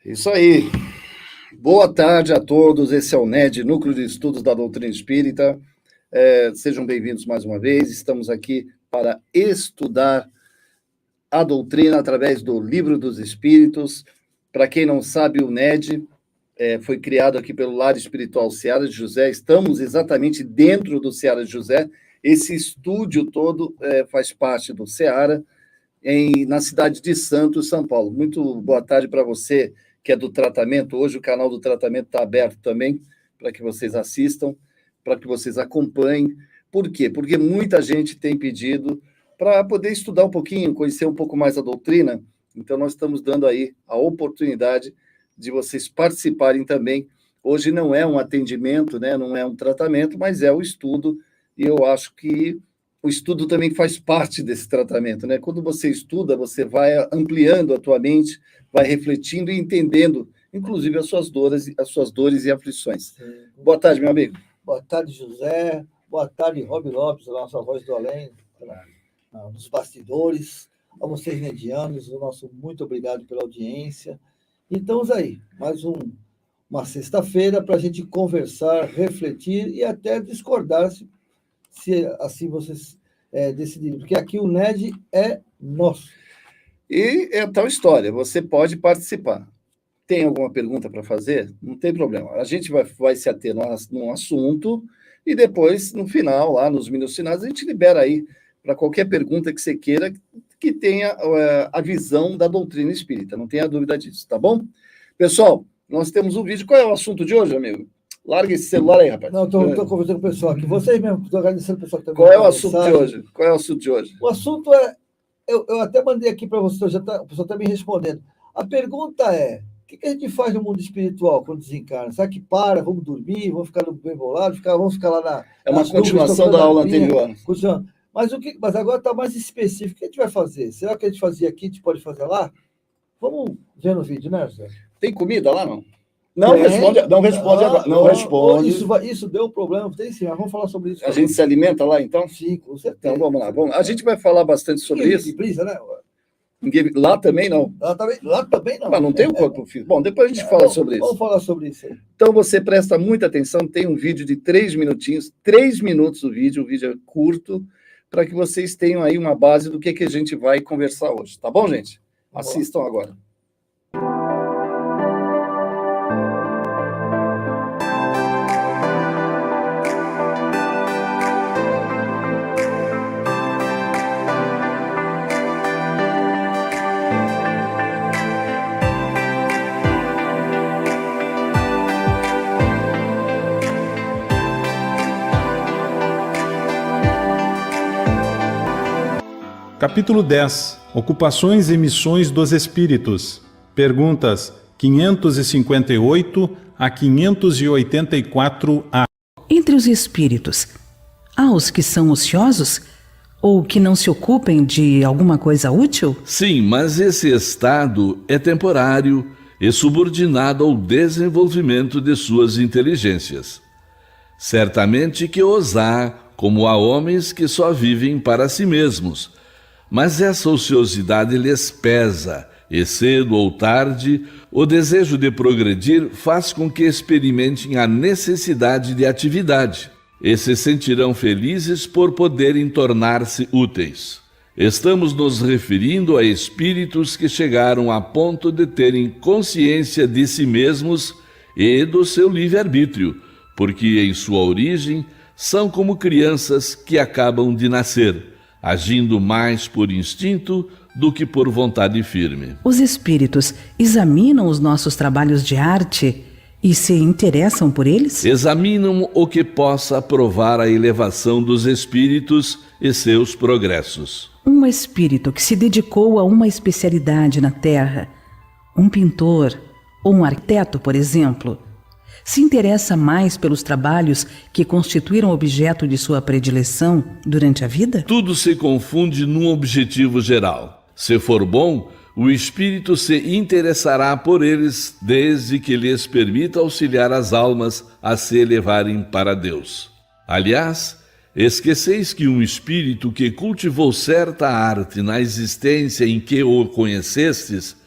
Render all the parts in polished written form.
Isso aí. Boa tarde a todos. Esse é o NED, Núcleo de Estudos da Doutrina Espírita. Sejam bem-vindos mais uma vez. Estamos aqui para estudar a doutrina através do Livro dos Espíritos. Para quem não sabe, o NED foi criado aqui pelo Lar Espiritual Seara de José. Estamos exatamente dentro do Seara de José. Esse estúdio todo faz parte do Seara, na cidade de Santos, São Paulo. Muito boa tarde para você que é do tratamento. Hoje o canal do tratamento está aberto também para que vocês assistam, para que vocês acompanhem. Por quê? Porque muita gente tem pedido para poder estudar um pouquinho, conhecer um pouco mais a doutrina. Então, nós estamos dando aí a oportunidade de vocês participarem também. Hoje não é um atendimento, né? Não é um tratamento, mas é o estudo, e eu acho que o estudo também faz parte desse tratamento, né? Quando você estuda, você vai ampliando a tua mente, vai refletindo e entendendo, inclusive, as suas dores e aflições. Sim. Boa tarde, meu amigo. Boa tarde, José. Boa tarde, Rob Lopes, a nossa voz do além, dos bastidores. A vocês, medianos, o nosso muito obrigado pela audiência. E estamos aí, mais uma sexta-feira para a gente conversar, refletir e até discordar, se assim vocês decidirem, porque aqui o NED é nosso. E é tal história, você pode participar. Tem alguma pergunta para fazer? Não tem problema. A gente vai se ater num assunto e depois, no final, lá nos minutos finais, a gente libera aí para qualquer pergunta que você queira que tenha a visão da doutrina espírita. Não tenha dúvida disso, tá bom? Pessoal, nós temos um vídeo. Qual é o assunto de hoje, amigo? Larga esse celular aí, rapaz. Não, estou conversando com o pessoal aqui. Vocês mesmo, estou agradecendo o pessoal que também. Qual é o assunto de hoje? Qual é o assunto de hoje? O assunto é... Eu até mandei aqui para você, o pessoal está me respondendo. A pergunta é: o que a gente faz no mundo espiritual quando desencarna? Será que vamos dormir, vamos ficar bem bolado, vamos ficar lá na... É uma continuação da aula anterior. Mas agora está mais específico. O que a gente vai fazer? Será que o que a gente fazia aqui, a gente pode fazer lá? Vamos ver no vídeo, né, José? Tem comida lá, não? Não responde agora. Não responde. Isso deu problema. Tem sim, mas vamos falar sobre isso. A gente se alimenta lá, então? Sim, com certeza. Então, vamos lá. A gente vai falar bastante sobre isso. Brisa, né? Lá também não. Lá também não. Mas não tem o corpo físico. Bom, depois a gente fala sobre isso. Vamos falar sobre isso aí. Então, você presta muita atenção. Tem um vídeo de 3 minutinhos. 3 minutos o vídeo é curto, para que vocês tenham aí uma base do que a gente vai conversar hoje. Tá bom, gente? Assistam agora. Capítulo 10. Ocupações e missões dos espíritos. Perguntas 558 a 584A. Entre os espíritos, há os que são ociosos ou que não se ocupem de alguma coisa útil? Sim, mas esse estado é temporário e subordinado ao desenvolvimento de suas inteligências. Certamente que os há, como há homens que só vivem para si mesmos, mas essa ociosidade lhes pesa, e cedo ou tarde, o desejo de progredir faz com que experimentem a necessidade de atividade, e se sentirão felizes por poderem tornar-se úteis. Estamos nos referindo a espíritos que chegaram a ponto de terem consciência de si mesmos e do seu livre-arbítrio, porque em sua origem são como crianças que acabam de nascer, agindo mais por instinto do que por vontade firme. Os espíritos examinam os nossos trabalhos de arte e se interessam por eles? Examinam o que possa provar a elevação dos espíritos e seus progressos. Um espírito que se dedicou a uma especialidade na Terra, um pintor ou um arquiteto, por exemplo, se interessa mais pelos trabalhos que constituíram objeto de sua predileção durante a vida? Tudo se confunde num objetivo geral. Se for bom, o espírito se interessará por eles, desde que lhes permita auxiliar as almas a se elevarem para Deus. Aliás, esqueceis que um espírito que cultivou certa arte na existência em que o conhecestes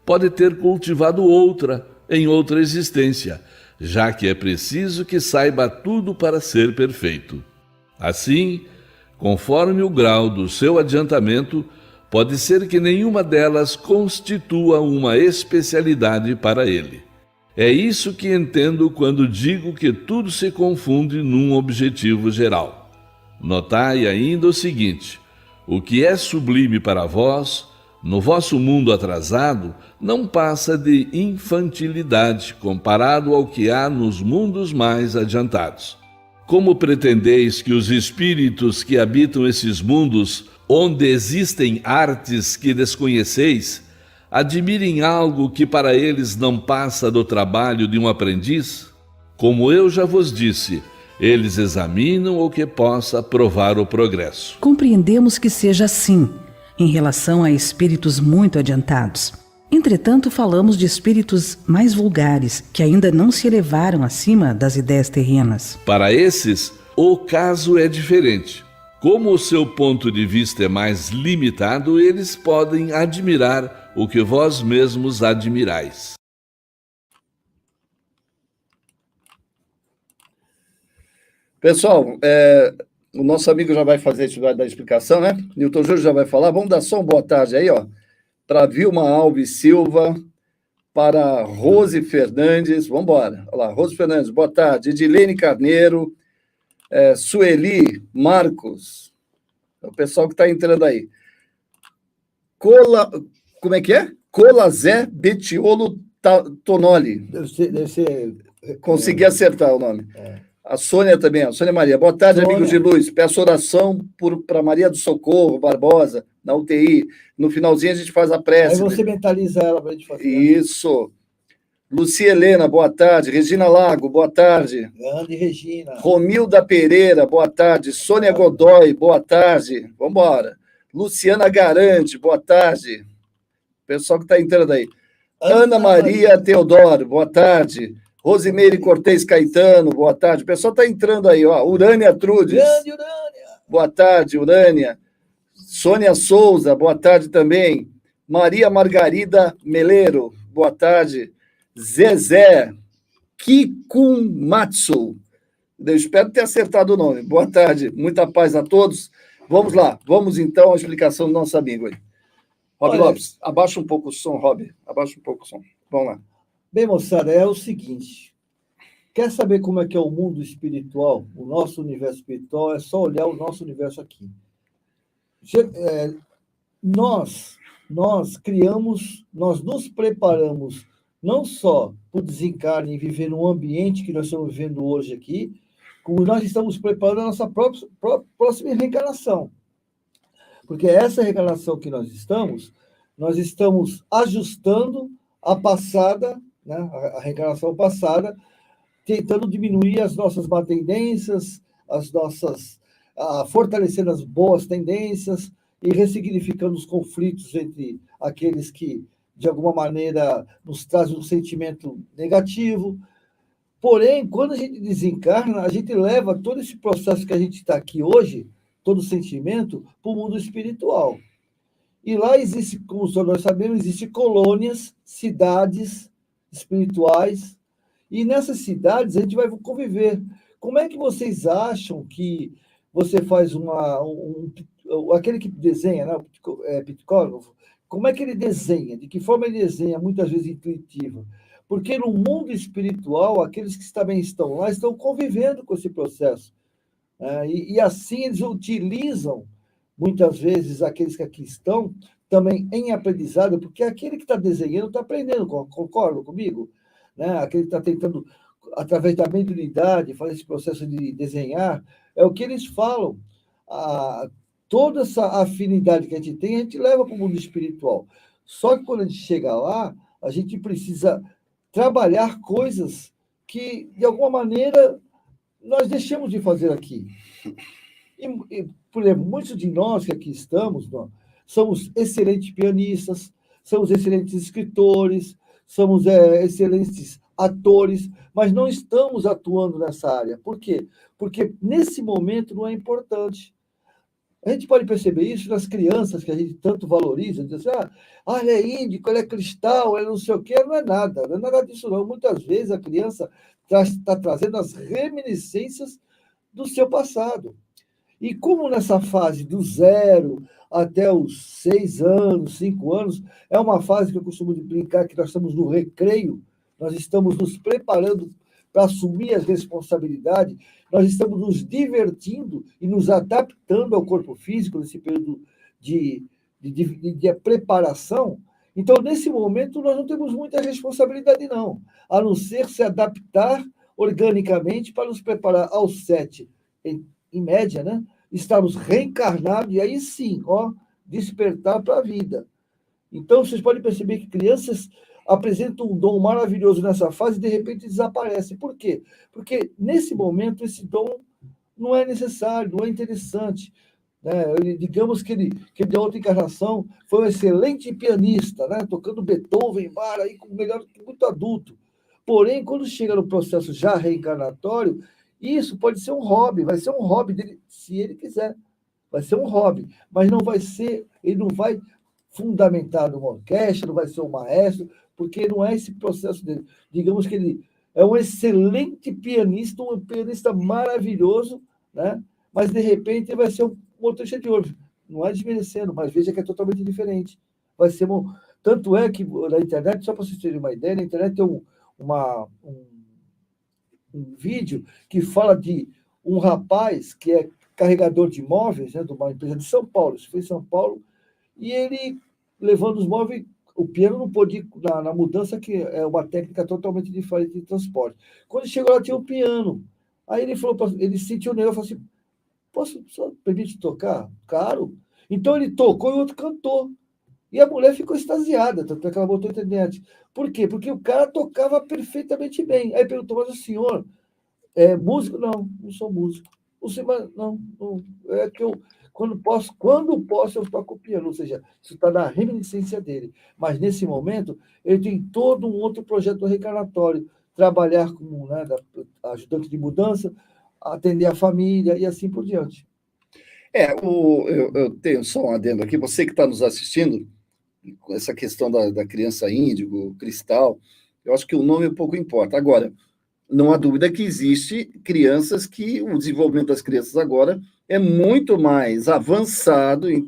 pode ter cultivado outra em outra existência, já que é preciso que saiba tudo para ser perfeito. Assim, conforme o grau do seu adiantamento, pode ser que nenhuma delas constitua uma especialidade para ele. É isso que entendo quando digo que tudo se confunde num objetivo geral. Notai ainda o seguinte: o que é sublime para vós, no vosso mundo atrasado, não passa de infantilidade comparado ao que há nos mundos mais adiantados. Como pretendeis que os espíritos que habitam esses mundos, onde existem artes que desconheceis, admirem algo que para eles não passa do trabalho de um aprendiz? Como eu já vos disse, eles examinam o que possa provar o progresso. Compreendemos que seja assim, em relação a espíritos muito adiantados. Entretanto, falamos de espíritos mais vulgares, que ainda não se elevaram acima das ideias terrenas. Para esses, o caso é diferente. Como o seu ponto de vista é mais limitado, eles podem admirar o que vós mesmos admirais. Pessoal, o nosso amigo já vai fazer a explicação, né? Newton Júlio já vai falar. Vamos dar só uma boa tarde aí, ó, para Vilma Alves Silva, para Rose Fernandes. Vamos embora. Olha lá, Rose Fernandes, boa tarde. Edilene Carneiro, Sueli Marcos, o pessoal que está entrando aí. Como é que é? Colazé Betiolo Tonoli. Deve ser... Consegui acertar o nome. A Sônia também, a Sônia Maria. Boa tarde, Sônia. amigos de luz. Peço oração para Maria do Socorro Barbosa, na UTI. No finalzinho a gente faz a prece. Aí você mentaliza ela para a gente fazer. Isso. Lucia Helena, boa tarde. Regina Lago, boa tarde. Grande Regina. Romilda Pereira, boa tarde. Sônia Godoy, boa tarde. Vamos embora. Luciana Garante, boa tarde. Pessoal que está entrando aí. Ana Maria Teodoro, boa tarde. Rosimeire Cortez Caetano, boa tarde. O pessoal está entrando aí, ó. Urânia Trudes. Grande Urânia. Boa tarde, Urânia. Sônia Souza, boa tarde também. Maria Margarida Meleiro, boa tarde. Zezé Kikumatsu. Eu espero ter acertado o nome. Boa tarde, muita paz a todos. Vamos lá, vamos então à explicação do nosso amigo aí. Rob Lopes, abaixa um pouco o som, Rob. Abaixa um pouco o som. Vamos lá. Bem, moçada, é o seguinte. Quer saber como é que é o mundo espiritual, o nosso universo espiritual? É só olhar o nosso universo aqui. Nós criamos, nós nos preparamos não só para o desencarne e viver no ambiente que nós estamos vivendo hoje aqui, como nós estamos preparando a nossa próxima reencarnação. Porque essa reencarnação que nós estamos ajustando a passada, né, a reencarnação passada, tentando diminuir as nossas má tendências, fortalecendo as boas tendências e ressignificando os conflitos entre aqueles que, de alguma maneira, nos trazem um sentimento negativo. Porém, quando a gente desencarna, a gente leva todo esse processo que a gente está aqui hoje, todo o sentimento, para o mundo espiritual. E lá existe, como nós sabemos, existem colônias, cidades espirituais, e nessas cidades a gente vai conviver. Como é que vocês acham que você faz aquele que desenha, né, psicólogo, como é que ele desenha? De que forma ele desenha? Muitas vezes intuitiva. Porque no mundo espiritual, aqueles que também estão lá estão convivendo com esse processo. E assim eles utilizam, muitas vezes, aqueles que aqui estão, também em aprendizado, porque aquele que está desenhando está aprendendo, concorda comigo? Né? Aquele que está tentando, através da mediunidade, fazer esse processo de desenhar, é o que eles falam. Toda essa afinidade que a gente leva para o mundo espiritual. Só que quando a gente chega lá, a gente precisa trabalhar coisas que, de alguma maneira, nós deixamos de fazer aqui. Por exemplo, muitos de nós que aqui estamos, somos excelentes pianistas, somos excelentes escritores, somos excelentes atores, mas não estamos atuando nessa área. Por quê? Porque nesse momento não é importante. A gente pode perceber isso nas crianças que a gente tanto valoriza, diz assim, ele é índico, ele é cristal, ele não sei o quê, não é nada disso não. Muitas vezes a criança está trazendo as reminiscências do seu passado. E como nessa fase do 0 até os 6 anos, 5 anos, é uma fase que eu costumo brincar que nós estamos no recreio, nós estamos nos preparando para assumir as responsabilidades, nós estamos nos divertindo e nos adaptando ao corpo físico nesse período de preparação. Então, nesse momento, nós não temos muita responsabilidade, não, a não ser se adaptar organicamente para nos preparar aos 7, em média, né? Estarmos reencarnados e aí sim, despertar para a vida. Então, vocês podem perceber que crianças apresentam um dom maravilhoso nessa fase e, de repente, desaparece. Por quê? Porque, nesse momento, esse dom não é necessário, não é interessante. Digamos que ele de outra encarnação foi um excelente pianista, né? Tocando Beethoven, aí, muito adulto. Porém, quando chega no processo já reencarnatório, isso pode ser um hobby, vai ser um hobby dele, se ele quiser. Vai ser um hobby, mas não vai ser, ele não vai fundamentar numa orquestra, não vai ser um maestro, porque não é esse processo dele. Digamos que ele é um excelente pianista, um pianista maravilhoso, né? Mas, de repente, ele vai ser um motorista de ônibus. Não é desmerecendo, mas veja que é totalmente diferente. Vai ser Tanto é que na internet, só para vocês terem uma ideia, na internet tem um vídeo que fala de um rapaz que é carregador de móveis, né, de uma empresa de São Paulo, isso foi em São Paulo, e ele levando os móveis, o piano não pôde ir na mudança, que é uma técnica totalmente diferente de transporte. Quando chegou lá, tinha um piano. Aí ele falou, ele sentiu o negócio, falou assim, posso, só permite tocar? Claro. Então ele tocou e o outro cantou. E a mulher ficou extasiada, tanto é que ela botou na internet. Por quê? Porque o cara tocava perfeitamente bem. Aí perguntou, mas o senhor é músico? Não, não sou músico. O senhor, não, é que quando posso, eu toco piano. Ou seja, isso está na reminiscência dele. Mas, nesse momento, ele tem todo um outro projeto reencarnatório. Trabalhar como ajudante de mudança, atender a família e assim por diante. Eu tenho só um adendo aqui. Você que está nos assistindo, com essa questão da criança índigo, cristal, eu acho que o nome pouco importa. Agora, não há dúvida que existe crianças que o desenvolvimento das crianças agora é muito mais avançado em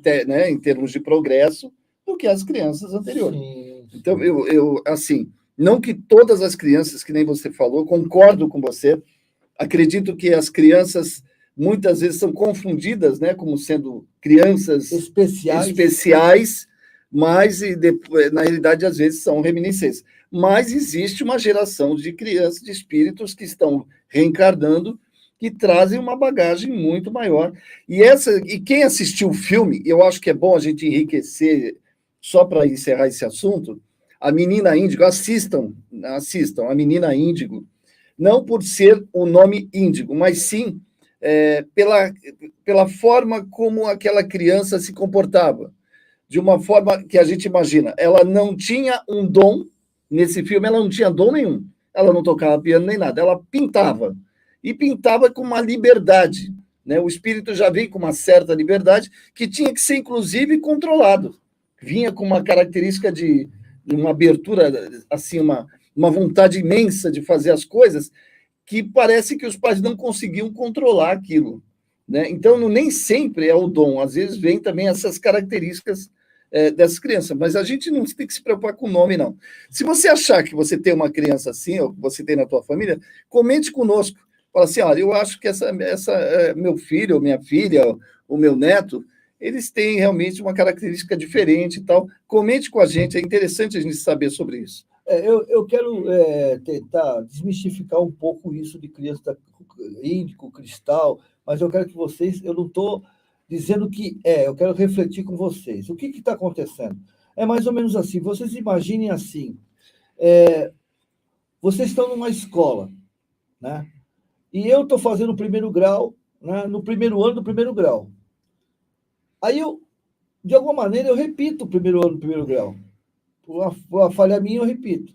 termos de progresso do que as crianças anteriores. Sim. Então, assim, não que todas as crianças, que nem você falou, concordo com você, acredito que as crianças muitas vezes são confundidas, né, como sendo crianças especiais, mas na realidade às vezes são reminiscências. Mas existe uma geração de crianças, de espíritos que estão reencarnando, que trazem uma bagagem muito maior. E quem assistiu o filme, eu acho que é bom a gente enriquecer, só para encerrar esse assunto, a Menina Índigo, assistam a Menina Índigo, não por ser o nome Índigo, mas sim pela forma como aquela criança se comportava, de uma forma que a gente imagina. Ela não tinha um dom, nesse filme ela não tinha dom nenhum, ela não tocava piano nem nada, ela pintava, e pintava com uma liberdade, né? O espírito já veio com uma certa liberdade, que tinha que ser, inclusive, controlado. Vinha com uma característica de uma abertura, assim, uma vontade imensa de fazer as coisas, que parece que os pais não conseguiam controlar aquilo, né? Então, nem sempre é o dom, às vezes vem também essas características dessas crianças, mas a gente não tem que se preocupar com o nome, não. Se você achar que você tem uma criança assim, ou você tem na tua família, comente conosco. Fala assim, olha, eu acho que essa meu filho, ou minha filha, ou meu neto, eles têm realmente uma característica diferente e tal. Comente com a gente, é interessante a gente saber sobre isso. Eu quero tentar desmistificar um pouco isso de criança índico, cristal, mas eu quero que vocês, eu não estou dizendo que eu quero refletir com vocês. O que está acontecendo? É mais ou menos assim, vocês imaginem assim, vocês estão numa escola, né? E eu estou fazendo o primeiro grau, né, no primeiro ano do primeiro grau. Aí de alguma maneira, eu repito o primeiro ano do primeiro grau. Por uma falha minha, eu repito.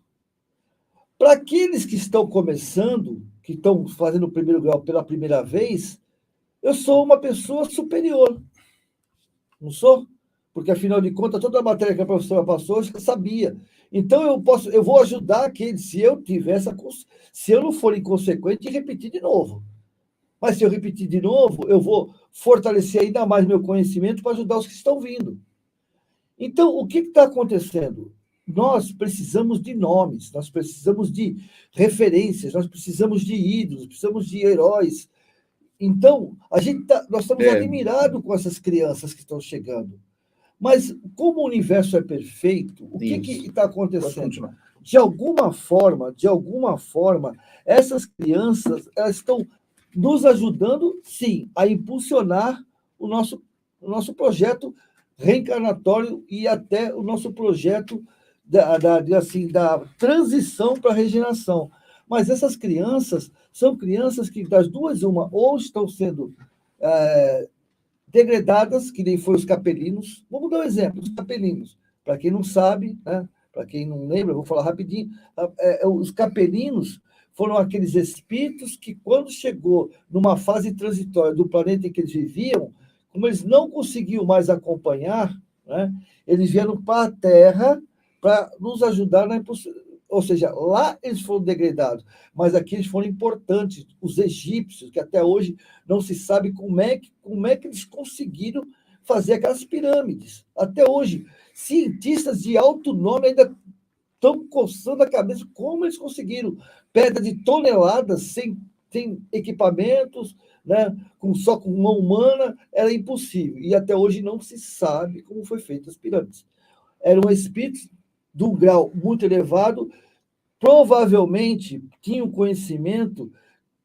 Para aqueles que estão começando, que estão fazendo o primeiro grau pela primeira vez, eu sou uma pessoa superior. Não sou? Porque, afinal de contas, toda a matéria que a professora passou, eu já sabia. Então, eu vou ajudar aquele, se eu não for inconsequente, repetir de novo. Mas se eu repetir de novo, eu vou fortalecer ainda mais meu conhecimento para ajudar os que estão vindo. Então, o que está acontecendo? Nós precisamos de nomes, nós precisamos de referências, nós precisamos de ídolos, precisamos de heróis. Então, nós estamos admirados com essas crianças que estão chegando. Mas, como o universo é perfeito, o que está acontecendo? De alguma forma, essas crianças elas estão nos ajudando, sim, a impulsionar o nosso projeto reencarnatório e até o nosso projeto da transição para a regeneração. Mas essas crianças são crianças que, das duas, uma, ou estão sendo degradadas, que nem foi os capelinos. Vamos dar um exemplo, os capelinos. Para quem não sabe, né? Para quem não lembra, eu vou falar rapidinho. Os capelinos foram aqueles espíritos que, quando chegou numa fase transitória do planeta em que eles viviam, como eles não conseguiam mais acompanhar, né, eles vieram para a Terra para nos ajudar na impulsão. Ou seja, lá eles foram degradados, mas aqui eles foram importantes. Os egípcios, que até hoje não se sabe como é que eles conseguiram fazer aquelas pirâmides. Até hoje, cientistas de alto nome ainda estão coçando a cabeça como eles conseguiram. Pedra de toneladas, sem equipamentos, né? Só com mão humana, era impossível. E até hoje não se sabe como foi feita as pirâmides. Eram espíritos de um grau muito elevado, provavelmente tinham conhecimento,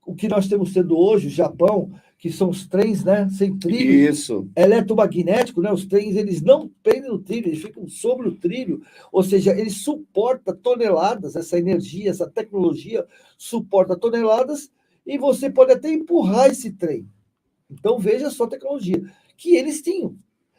o que nós temos tendo hoje, o Japão, que são os trens, né, sem trilho, Isso. Eletromagnético, né, os trens, eles não prendem no trilho, eles ficam sobre o trilho, ou seja, eles suportam toneladas, essa energia, essa tecnologia suporta toneladas, e você pode até empurrar esse trem. Então, veja só a tecnologia que eles tinham.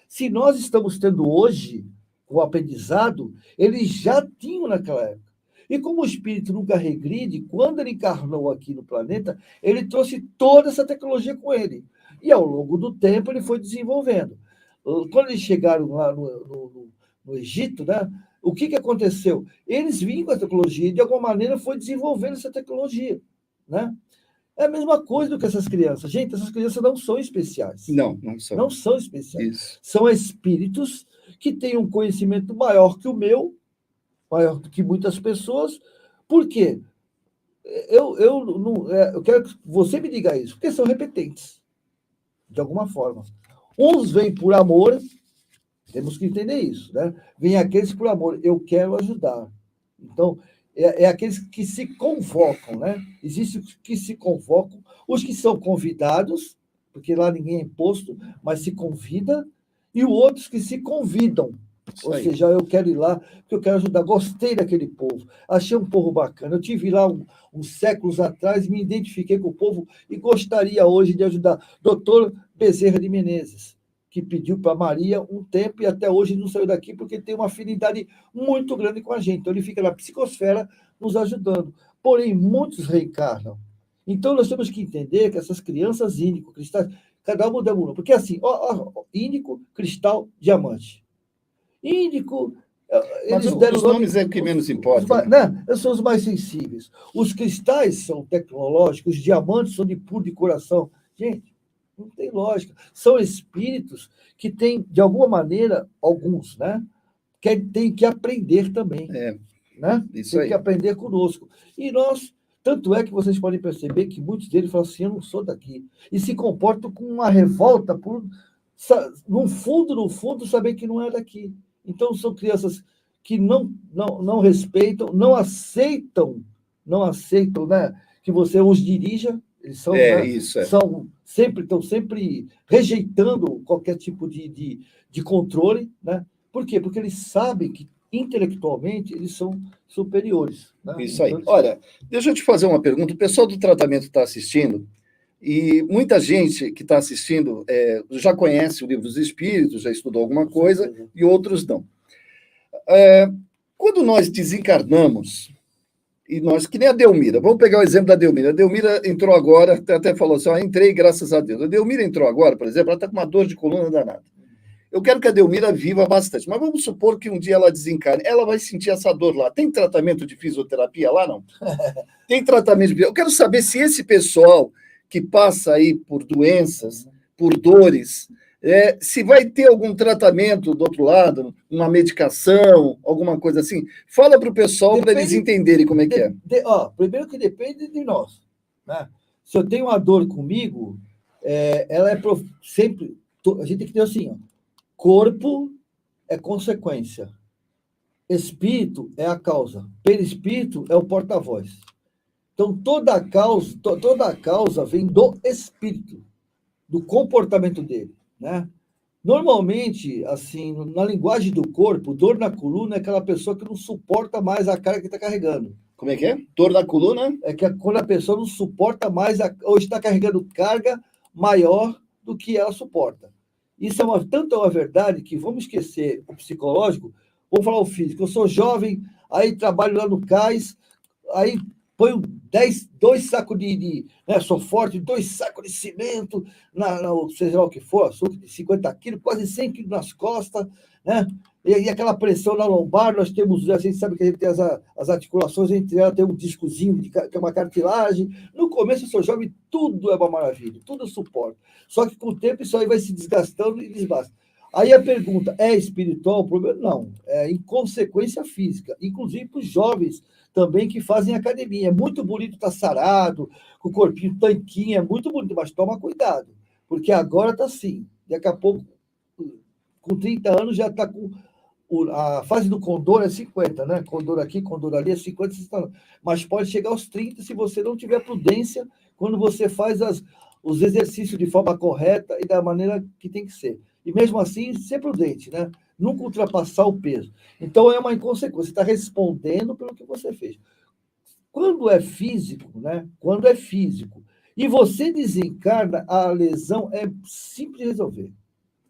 Se nós estamos tendo hoje o aprendizado, eles já tinham naquela época. E como o espírito nunca regride, quando ele encarnou aqui no planeta, ele trouxe toda essa tecnologia com ele. E ao longo do tempo ele foi desenvolvendo. Quando eles chegaram lá no Egito, né, o que aconteceu? Eles vinham com a tecnologia e, de alguma maneira, foi desenvolvendo essa tecnologia. Né? É a mesma coisa do que essas crianças. Gente, essas crianças não são especiais. Não são. Não são especiais. Isso. São espíritos que têm um conhecimento maior que o meu, maior do que muitas pessoas. Por quê? Eu quero que você me diga isso, porque são repetentes, de alguma forma. Uns vêm por amor, temos que entender isso, né? Vêm aqueles por amor, eu quero ajudar. Então, é aqueles que se convocam, né? Existem os que se convocam, os que são convidados, porque lá ninguém é imposto, mas se convida, e outros que se convidam. Ou seja, eu quero ir lá, porque eu quero ajudar. Gostei daquele povo, achei um povo bacana. Eu tive lá uns séculos atrás, me identifiquei com o povo e gostaria hoje de ajudar. Doutor Bezerra de Menezes, que pediu para Maria um tempo e até hoje não saiu daqui porque tem uma afinidade muito grande com a gente. Então, ele fica na psicosfera nos ajudando. Porém, muitos reencarnam. Então, nós temos que entender que essas crianças índico, cristais, cada uma muda uma. Porque assim, índico, cristal, diamante. Índico, mas os nomes é o que menos importa. Né? São os mais sensíveis. Os cristais são tecnológicos, os diamantes são de puro de coração. Gente, não tem lógica. São espíritos que têm, de alguma maneira, alguns, né? Têm que aprender também. Né? Tem que aprender conosco. E nós, tanto é que vocês podem perceber que muitos deles falam assim, eu não sou daqui. E se comportam com uma revolta por, no fundo, saber que não é daqui. Então, são crianças que não respeitam, não aceitam, né, que você os dirija. Eles são, estão sempre rejeitando qualquer tipo de controle. Né? Por quê? Porque eles sabem que, intelectualmente, eles são superiores. Né? Isso aí. Olha, deixa eu te fazer uma pergunta. O pessoal do tratamento está assistindo, e muita gente que está assistindo já conhece o Livro dos Espíritos, já estudou alguma coisa, e outros não. Quando nós desencarnamos, e nós, que nem a Delmira, vamos pegar o exemplo da Delmira. A Delmira entrou agora, até falou assim, entrei, graças a Deus. A Delmira entrou agora, por exemplo, ela está com uma dor de coluna danada. eu quero que a Delmira viva bastante, mas vamos supor que um dia ela desencarne, ela vai sentir essa dor lá. Tem tratamento de fisioterapia lá, não? Tem tratamento de... Eu quero saber se esse pessoal que passa aí por doenças, por dores, se vai ter algum tratamento do outro lado, uma medicação, alguma coisa assim. Fala para o pessoal para eles entenderem como é que é. Primeiro que depende de nós, né? Se eu tenho uma dor comigo, ela é sempre... A gente tem que ter assim, ó, corpo é consequência, espírito é a causa, perispírito é o porta-voz. Então, toda a causa vem do espírito, do comportamento dele, né? Normalmente, assim, na linguagem do corpo, dor na coluna é aquela pessoa que não suporta mais a carga que está carregando. Como é que é? Dor na coluna? É que quando a pessoa não suporta mais, ou está carregando carga maior do que ela suporta. Isso tanto é uma verdade que vamos esquecer o psicológico, vamos falar o físico. Eu sou jovem, aí trabalho lá no cais, aí ponho 2 sacos né, sou forte, 2 sacos de cimento, seja lá o que for, açúcar de 50 quilos, quase 100 quilos nas costas, né? E aquela pressão na lombar, a gente sabe que a gente tem as articulações, entre elas tem um discozinho, que é uma cartilagem. No começo, eu sou jovem, tudo é uma maravilha, tudo eu suporto. Só que com o tempo isso aí vai se desgastando e desgasta. Aí a pergunta, é espiritual o problema? Não, é inconsequência física, inclusive para os jovens também que fazem academia. É muito bonito estar sarado, com o corpinho tanquinho, é muito bonito, mas toma cuidado, porque agora está assim, daqui a pouco, com 30 anos, já está com... A fase do condor é 50, né? Condor aqui, condor ali é 50, 60 anos. Mas pode chegar aos 30 se você não tiver prudência quando você faz os exercícios de forma correta e da maneira que tem que ser. E mesmo assim, ser prudente, né? Nunca ultrapassar o peso. Então, é uma inconsequência. Você está respondendo pelo que você fez. Quando é físico, né? Quando é físico, e você desencarna, a lesão é simples de resolver.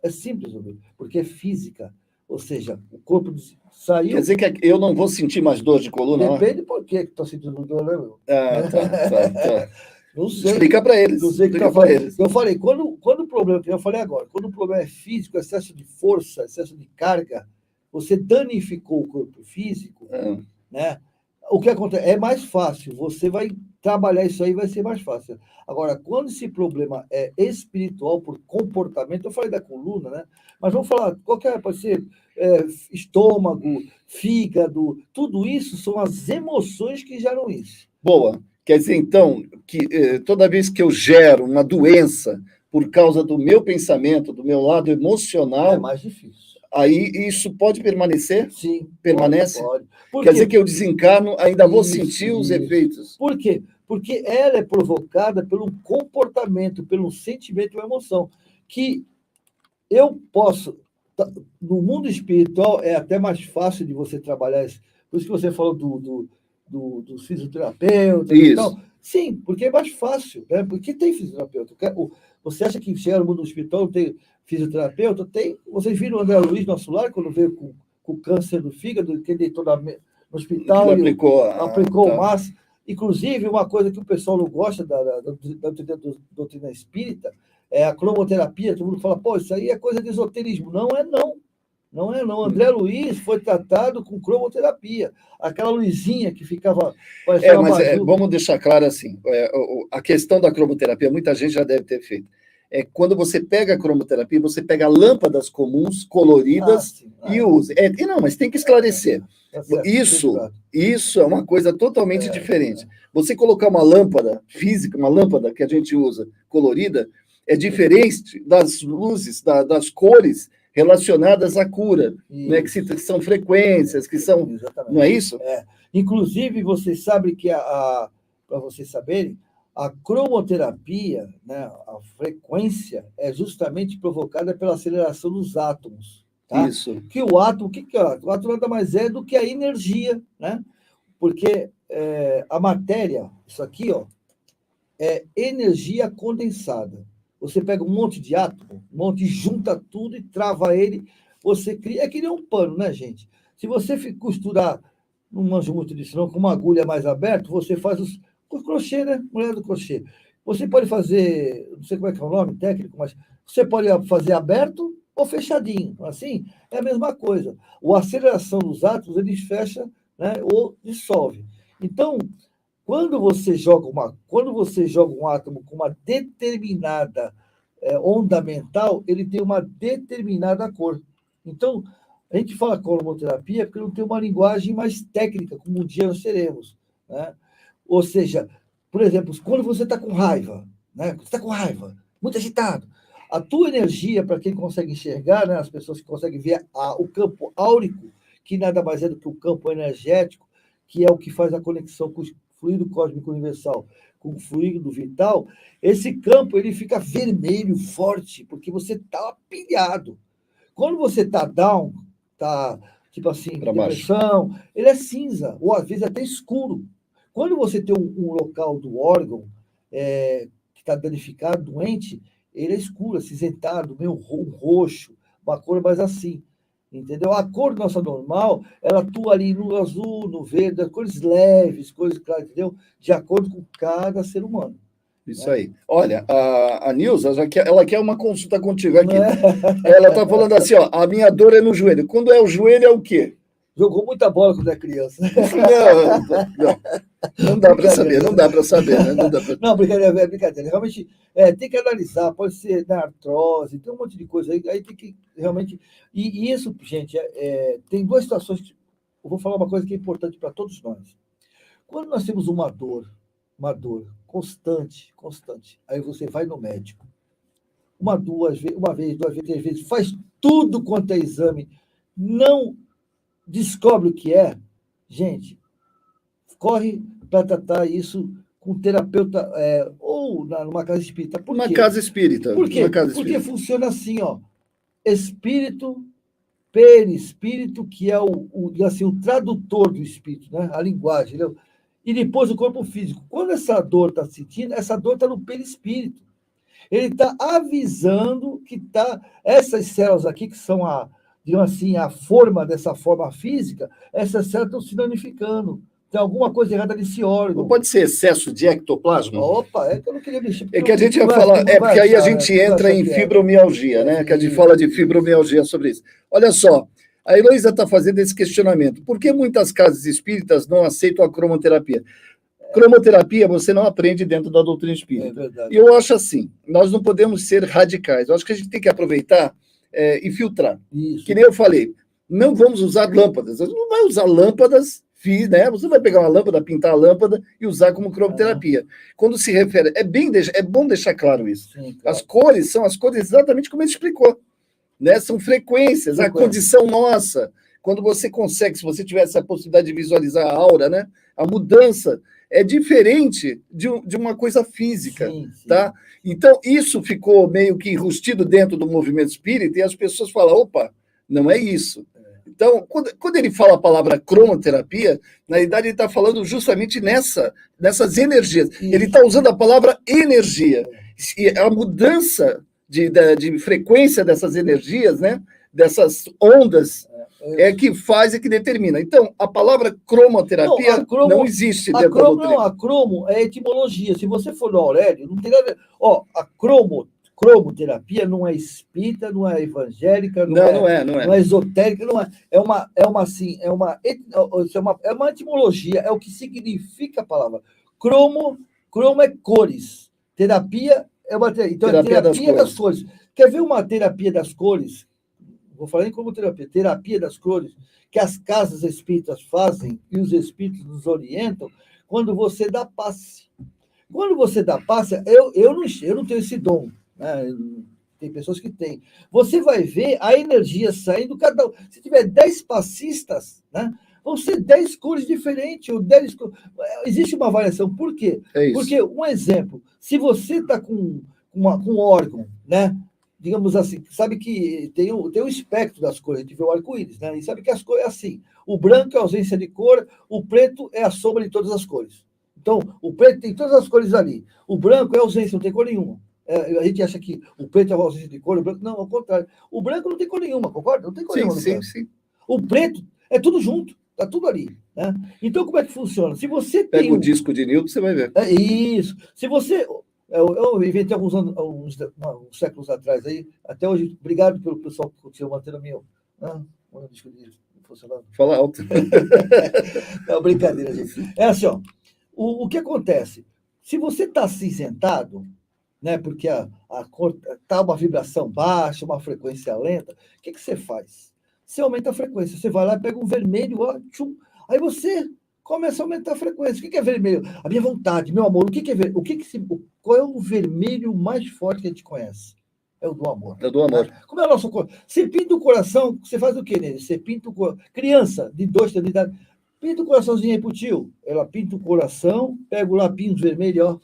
É simples de resolver, porque é física. Ou seja, o corpo saiu... Quer dizer que eu não vou sentir mais dor de coluna? Depende por que estou sentindo dor, né, meu? Tá. Não sei. Explica para eles. Não sei o que está falando. Eu falei, quando o problema, que eu falei agora, quando o problema é físico, excesso de força, excesso de carga, você danificou o corpo físico, né? O que acontece? É mais fácil, você vai trabalhar isso aí, vai ser mais fácil. Agora, quando esse problema é espiritual por comportamento, eu falei da coluna, né? Mas vamos falar, pode ser estômago, fígado, tudo isso são as emoções que geram isso. Boa. Quer dizer, então, que toda vez que eu gero uma doença por causa do meu pensamento, do meu lado emocional... É mais difícil. Aí isso pode permanecer? Sim. Permanece? Pode. Quer dizer que eu desencarno, ainda vou sentir os efeitos. Por quê? Porque ela é provocada pelo comportamento, pelo sentimento, pela emoção. Que eu posso... No mundo espiritual é até mais fácil de você trabalhar isso. Por isso que você falou do fisioterapeuta e tal. Sim, porque é mais fácil, né? Porque tem fisioterapeuta. Você acha que chega no mundo espiritual não tem fisioterapeuta? Tem. Vocês viram o André Luiz, nosso lar, quando veio com câncer do fígado, que ele deitou no hospital e aplicou o massa. Inclusive, uma coisa que o pessoal não gosta da doutrina espírita é a cromoterapia. Todo mundo fala, pô, isso aí é coisa de esoterismo. Não é, não. Não é, não. André Luiz foi tratado com cromoterapia. Aquela luzinha que ficava... Vamos deixar claro assim, a questão da cromoterapia, muita gente já deve ter feito. Quando você pega a cromoterapia, você pega lâmpadas comuns, coloridas, e usa. Não, mas tem que esclarecer. Isso é uma coisa totalmente diferente. Você colocar uma lâmpada física, uma lâmpada que a gente usa colorida, é diferente das luzes, das cores relacionadas à cura, né, que são frequências, que são... Exatamente. Não é isso? Inclusive, vocês sabem que, para vocês saberem, a cromoterapia, né, a frequência, é justamente provocada pela aceleração dos átomos. Tá? Isso. Que o átomo, o que é o átomo? O átomo nada mais é do que a energia, né? Porque a matéria, isso aqui, ó, é energia condensada. Você pega um monte de átomo, junta tudo e trava ele, você cria... É que nem um pano, né, gente? Se você costurar, não manjo muito disso não, com uma agulha mais aberta, você faz o crochê, né? Mulher do crochê. Você pode fazer, não sei como é que é o nome técnico, mas você pode fazer aberto ou fechadinho. Assim, é a mesma coisa. A aceleração dos átomos, ele fecha, né, ou dissolve. Então, quando você joga um átomo com uma determinada onda mental, ele tem uma determinada cor. Então, a gente fala cromoterapia porque não tem uma linguagem mais técnica, como um dia nós teremos, né? Ou seja, por exemplo, quando você está com raiva, né? Você está com raiva, muito agitado, a tua energia, para quem consegue enxergar, né? As pessoas que conseguem ver o campo áurico, que nada mais é do que o campo energético, que é o que faz a conexão com o fluido cósmico universal, com o fluido vital, esse campo ele fica vermelho, forte, porque você está pilhado. Quando você está down, está tipo assim, Pra depressão, ele é cinza, ou às vezes até escuro. Quando você tem um local do órgão que está danificado, doente, ele é escuro, acinzentado, meio roxo, uma cor mais assim. Entendeu? A cor nossa normal, ela atua ali no azul, no verde, cores leves, cores claras, entendeu? De acordo com cada ser humano. Isso aí. Olha, a Nilza, ela quer uma consulta contigo aqui. Ela está falando assim, ó, a minha dor é no joelho. Quando é o joelho, é o quê? Jogou muita bola quando é criança. Não dá para saber, não dá para saber. Né? Não, brincadeira, é brincadeira. Realmente, tem que analisar, pode ser na artrose, tem um monte de coisa aí tem que realmente... E isso, gente, tem duas situações que eu vou falar uma coisa que é importante para todos nós. Quando nós temos uma dor constante, aí você vai no médico, uma vez, 3 vezes, faz tudo quanto é exame, não descobre o que é, gente, corre para tratar isso com um terapeuta ou numa casa espírita. Por quê? Casa espírita. Por quê? Porque funciona assim, ó, espírito, perispírito, que é o tradutor do espírito, né? A linguagem, entendeu? E depois o corpo físico. Quando essa dor está sentindo, essa dor está no perispírito. Ele está avisando que essas células aqui, que são digamos assim, a forma dessa forma física, essas células estão se danificando. Tem alguma coisa errada nesse órgão. Não pode ser excesso de ectoplasma? Opa, é que eu não queria mexer. É que a gente ia falar, porque aí a gente entra em fibromialgia, né? Que a gente fala de fibromialgia sobre isso. Olha só, a Heloísa está fazendo esse questionamento. Por que muitas casas espíritas não aceitam a cromoterapia? Cromoterapia você não aprende dentro da doutrina espírita. É verdade. E eu acho assim, nós não podemos ser radicais. Eu acho que a gente tem que aproveitar e filtrar. Isso. Que nem eu falei, não vamos usar lâmpadas. Você não vai usar lâmpadas, né? Você vai pegar uma lâmpada, pintar a lâmpada e usar como cromoterapia. Quando se refere... É bom deixar claro isso. Sim, claro. As cores são as cores exatamente como ele explicou. Né? São frequências, a condição nossa. Quando você consegue, se você tivesse a possibilidade de visualizar a aura, né? A mudança é diferente de uma coisa física. Sim. Tá? Então, isso ficou meio que enrustido dentro do movimento espírita e as pessoas falam, opa, não é isso. Então, quando ele fala a palavra cromoterapia, na verdade ele está falando justamente nessas energias. Isso. Ele está usando a palavra energia. E a mudança de frequência dessas energias, né? Dessas ondas, que faz e que determina. Então, a palavra cromoterapia não existe dentro da doutrina. Não, a cromo é etimologia. Se você for no Aurélio, não tem nada a ver. A cromoterapia não é espírita, não é evangélica, não é esotérica, não é. É uma etimologia, é o que significa a palavra. Cromo é cores. Terapia é uma então, terapia das cores. Quer ver uma terapia das cores? Vou falar em como terapia das cores, que as casas espíritas fazem e os espíritos nos orientam, quando você dá passe. Quando você dá passe, eu não tenho esse dom. Tem pessoas que têm. Você vai ver a energia saindo, cada um. Se tiver 10 passistas, né, vão ser 10 cores diferentes, ou 10 cores. Existe uma variação. Por quê? Porque, um exemplo, se você está com um órgão, né, digamos assim, sabe que tem o espectro das cores, a gente vê o arco-íris, né, e sabe que as cores é assim. O branco é a ausência de cor, o preto é a soma de todas as cores. Então, o preto tem todas as cores ali. O branco é a ausência, não tem cor nenhuma. A gente acha que o preto é uma ausência de cor, o branco... Não, ao contrário. O branco não tem cor nenhuma, concorda? Não tem cor nenhuma. Sim. O preto é tudo junto, está tudo ali. Né? Então, como é que funciona? Se você tem Pega o disco de Newton, você vai ver. É isso. Se você... Eu inventei uns séculos atrás aí, até hoje, obrigado pelo pessoal que continua mantendo a minha. Fala alto. Não, brincadeira, gente. É assim, ó, o que acontece? Se você está assim sentado, né, porque tá uma vibração baixa, uma frequência lenta, o que você faz? Você aumenta a frequência, você vai lá e pega um vermelho, ó, tchum, aí você começa a aumentar a frequência. O que é vermelho? A minha vontade, meu amor. O que é vermelho? Qual é o vermelho mais forte que a gente conhece? É o do amor. É o do amor. Né? Como é o nosso corpo? Você pinta o coração, você faz o quê nele? Você pinta o coração. Criança de 2, 3 anos de idade, pinta o coraçãozinho aí pro tio. Ela pinta o coração, pega o lapinho vermelho, ó,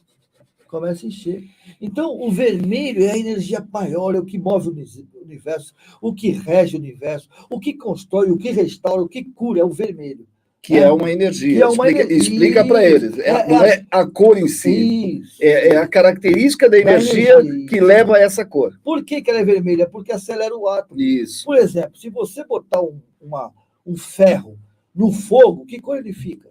começa a encher. Então, o vermelho é a energia maior, é o que move o universo, o que rege o universo, o que constrói, o que restaura, o que cura, é o vermelho. Que é uma energia. Explica para eles. Não é a cor em si. É a característica da energia que leva a essa cor. Por que ela é vermelha? Porque acelera o átomo. Isso. Por exemplo, se você botar um ferro no fogo, que cor ele fica?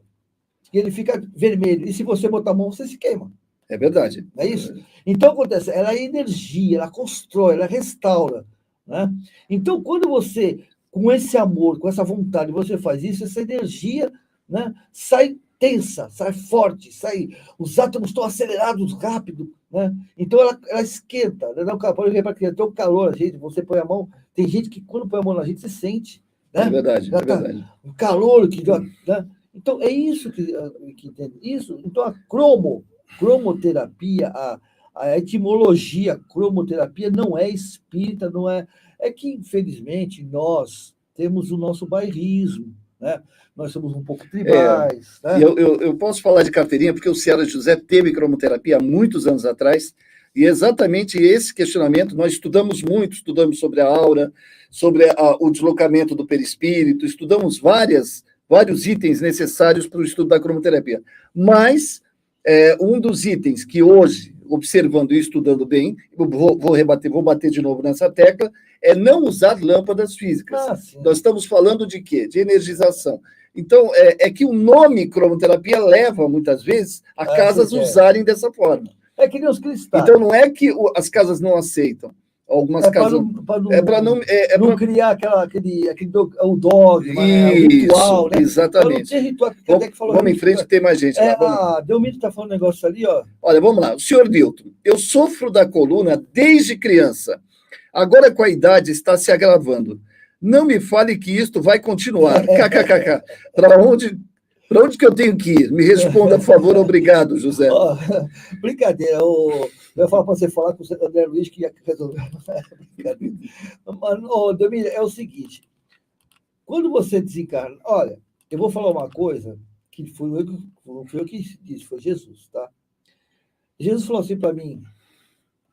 Ele fica vermelho. E se você botar a mão, você se queima. É verdade. Não é isso? Então, acontece, ela é energia, ela constrói, ela restaura. Né? Então, quando você, com esse amor, com essa vontade, você faz isso, essa energia, né, sai tensa, sai forte, os átomos estão acelerados rápido. Né? Então, ela esquenta. Né? Pode ver para criança, tem um calor, a gente, você põe a mão, tem gente que quando põe a mão na gente, se sente. Né? É verdade, é verdade. O calor que dá. Né? Então, é isso que entende. Isso. Então, a cromoterapia, a etimologia cromoterapia não é espírita, não é. É que, infelizmente, nós temos o nosso bairrismo, né? Nós somos um pouco tribais. Né? Eu posso falar de carteirinha, porque o Ciara José teve cromoterapia há muitos anos atrás, e exatamente esse questionamento, nós estudamos estudamos sobre a aura, sobre o deslocamento do perispírito, estudamos vários itens necessários para o estudo da cromoterapia. Mas um dos itens que hoje, observando e estudando bem, vou bater de novo nessa tecla, é não usar lâmpadas físicas. Nós estamos falando de quê? De energização. Então, é que o nome cromoterapia leva, muitas vezes, a casas usarem dessa forma. É que nem os cristais. Então, não é que as casas não aceitam. Algumas casas... para não criar aquele dogma, o ritual, né? Exatamente. Vamos em frente, tem mais gente lá. Delmiro está falando um negócio ali, ó. Olha, vamos lá. O senhor Nilton, eu sofro da coluna desde criança. Agora, com a idade, está se agravando. Não me fale que isto vai continuar. KKKK. Para onde que eu tenho que ir? Me responda, por favor. Obrigado, José. Brincadeira. Eu ia falar para você falar com o André Luiz que ia resolver. Mas, Delmiro, é o seguinte. Quando você desencarna... Olha, eu vou falar uma coisa que não fui eu que disse, foi Jesus, tá? Jesus falou assim para mim,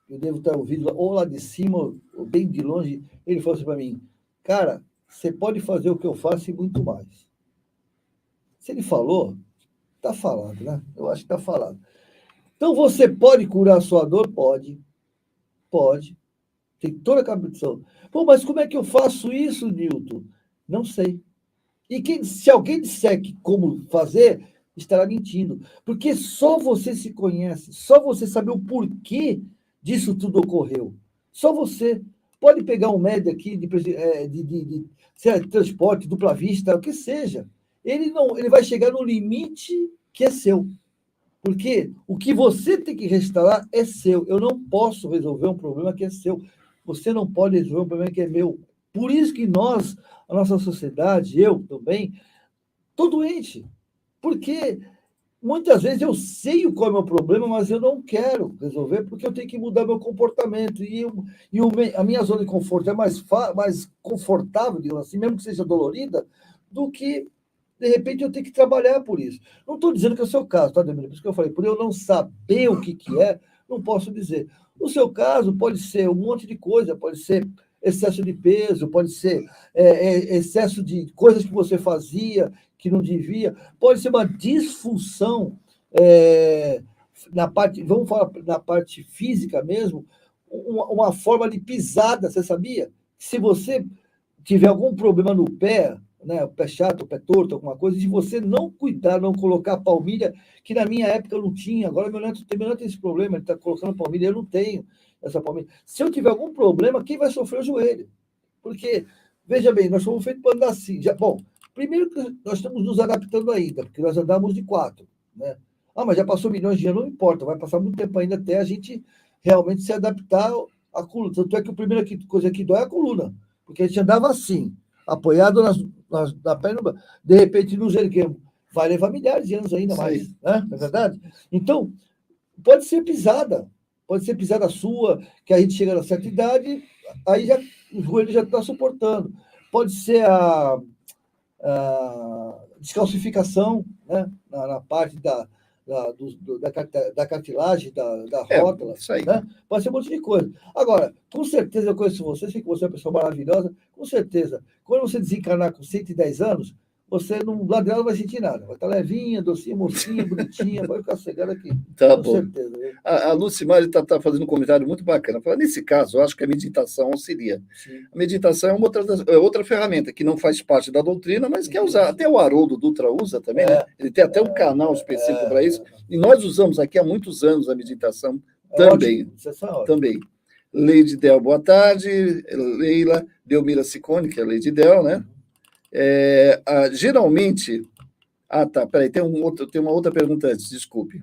eu devo estar ouvindo ou lá de cima, ou bem de longe, ele falou assim para mim, cara, você pode fazer o que eu faço e muito mais. Se ele falou, está falado, né? Eu acho que está falado. Então, você pode curar a sua dor? Pode. Pode. Tem toda a capacidade. Pô, mas como é que eu faço isso, Nilton? Não sei. E se alguém disser que como fazer, estará mentindo. Porque só você se conhece, só você sabe o porquê disso tudo ocorreu. Só você. Pode pegar um médio aqui de transporte, dupla vista, o que seja. Ele vai chegar no limite que é seu. Porque o que você tem que restaurar é seu. Eu não posso resolver um problema que é seu. Você não pode resolver um problema que é meu. Por isso que a nossa sociedade, eu também, estou doente. Porque muitas vezes eu sei qual é o meu problema, mas eu não quero resolver porque eu tenho que mudar meu comportamento. A minha zona de conforto é mais confortável, digamos assim, mesmo que seja dolorida, do que, de repente, eu tenho que trabalhar por isso. Não estou dizendo que é o seu caso, tá, Demir? Por isso que eu falei, por eu não saber o que é, não posso dizer. O seu caso pode ser um monte de coisa, pode ser excesso de peso, pode ser excesso de coisas que você fazia que não devia, pode ser uma disfunção na parte, vamos falar na parte física mesmo, uma forma de pisada, você sabia? Se você tiver algum problema no pé, né, o pé chato, o pé torto, alguma coisa, de você não cuidar, não colocar palmilha, que na minha época eu não tinha, agora meu neto tem esse problema, ele está colocando palmilha, eu não tenho essa palmilha. Se eu tiver algum problema, quem vai sofrer é o joelho? Porque, veja bem, nós fomos feitos para andar assim. Bom, primeiro que nós estamos nos adaptando ainda, porque nós andamos de 4, né? Mas já passou milhões de anos, não importa, vai passar muito tempo ainda até a gente realmente se adaptar à coluna. Tanto é que a primeira coisa que dói é a coluna, porque a gente andava assim, apoiado na perna, de repente nos erguemos. Vai levar milhares de anos ainda mais, né? Não é verdade? Então, pode ser pisada sua, que a gente chega a certa idade, aí já, o joelho já está suportando. Pode ser a descalcificação, né? Na parte da cartilagem, da rótula. Né? Pode ser um monte de coisa. Agora, com certeza, eu conheço você, sei que você é uma pessoa maravilhosa, com certeza, quando você desencarnar com 110 anos, você não, lá dela não vai sentir nada. Vai estar levinha, docinha, mocinha, bonitinha, vai ficar sossegada aqui. Tá com bom. certeza. A Lucimari está fazendo um comentário muito bacana. Fala, nesse caso, eu acho que a meditação auxilia. Sim. A meditação é outra ferramenta que não faz parte da doutrina, mas que é usada. Até o Haroldo Dutra usa também, né? Ele tem até um canal específico para isso. E nós usamos aqui há muitos anos a meditação também. Também. Leide Del, boa tarde. Leila Delmira Ciccone, que é a Leide Del, né? Geralmente... tá, peraí, tem uma outra pergunta antes, desculpe.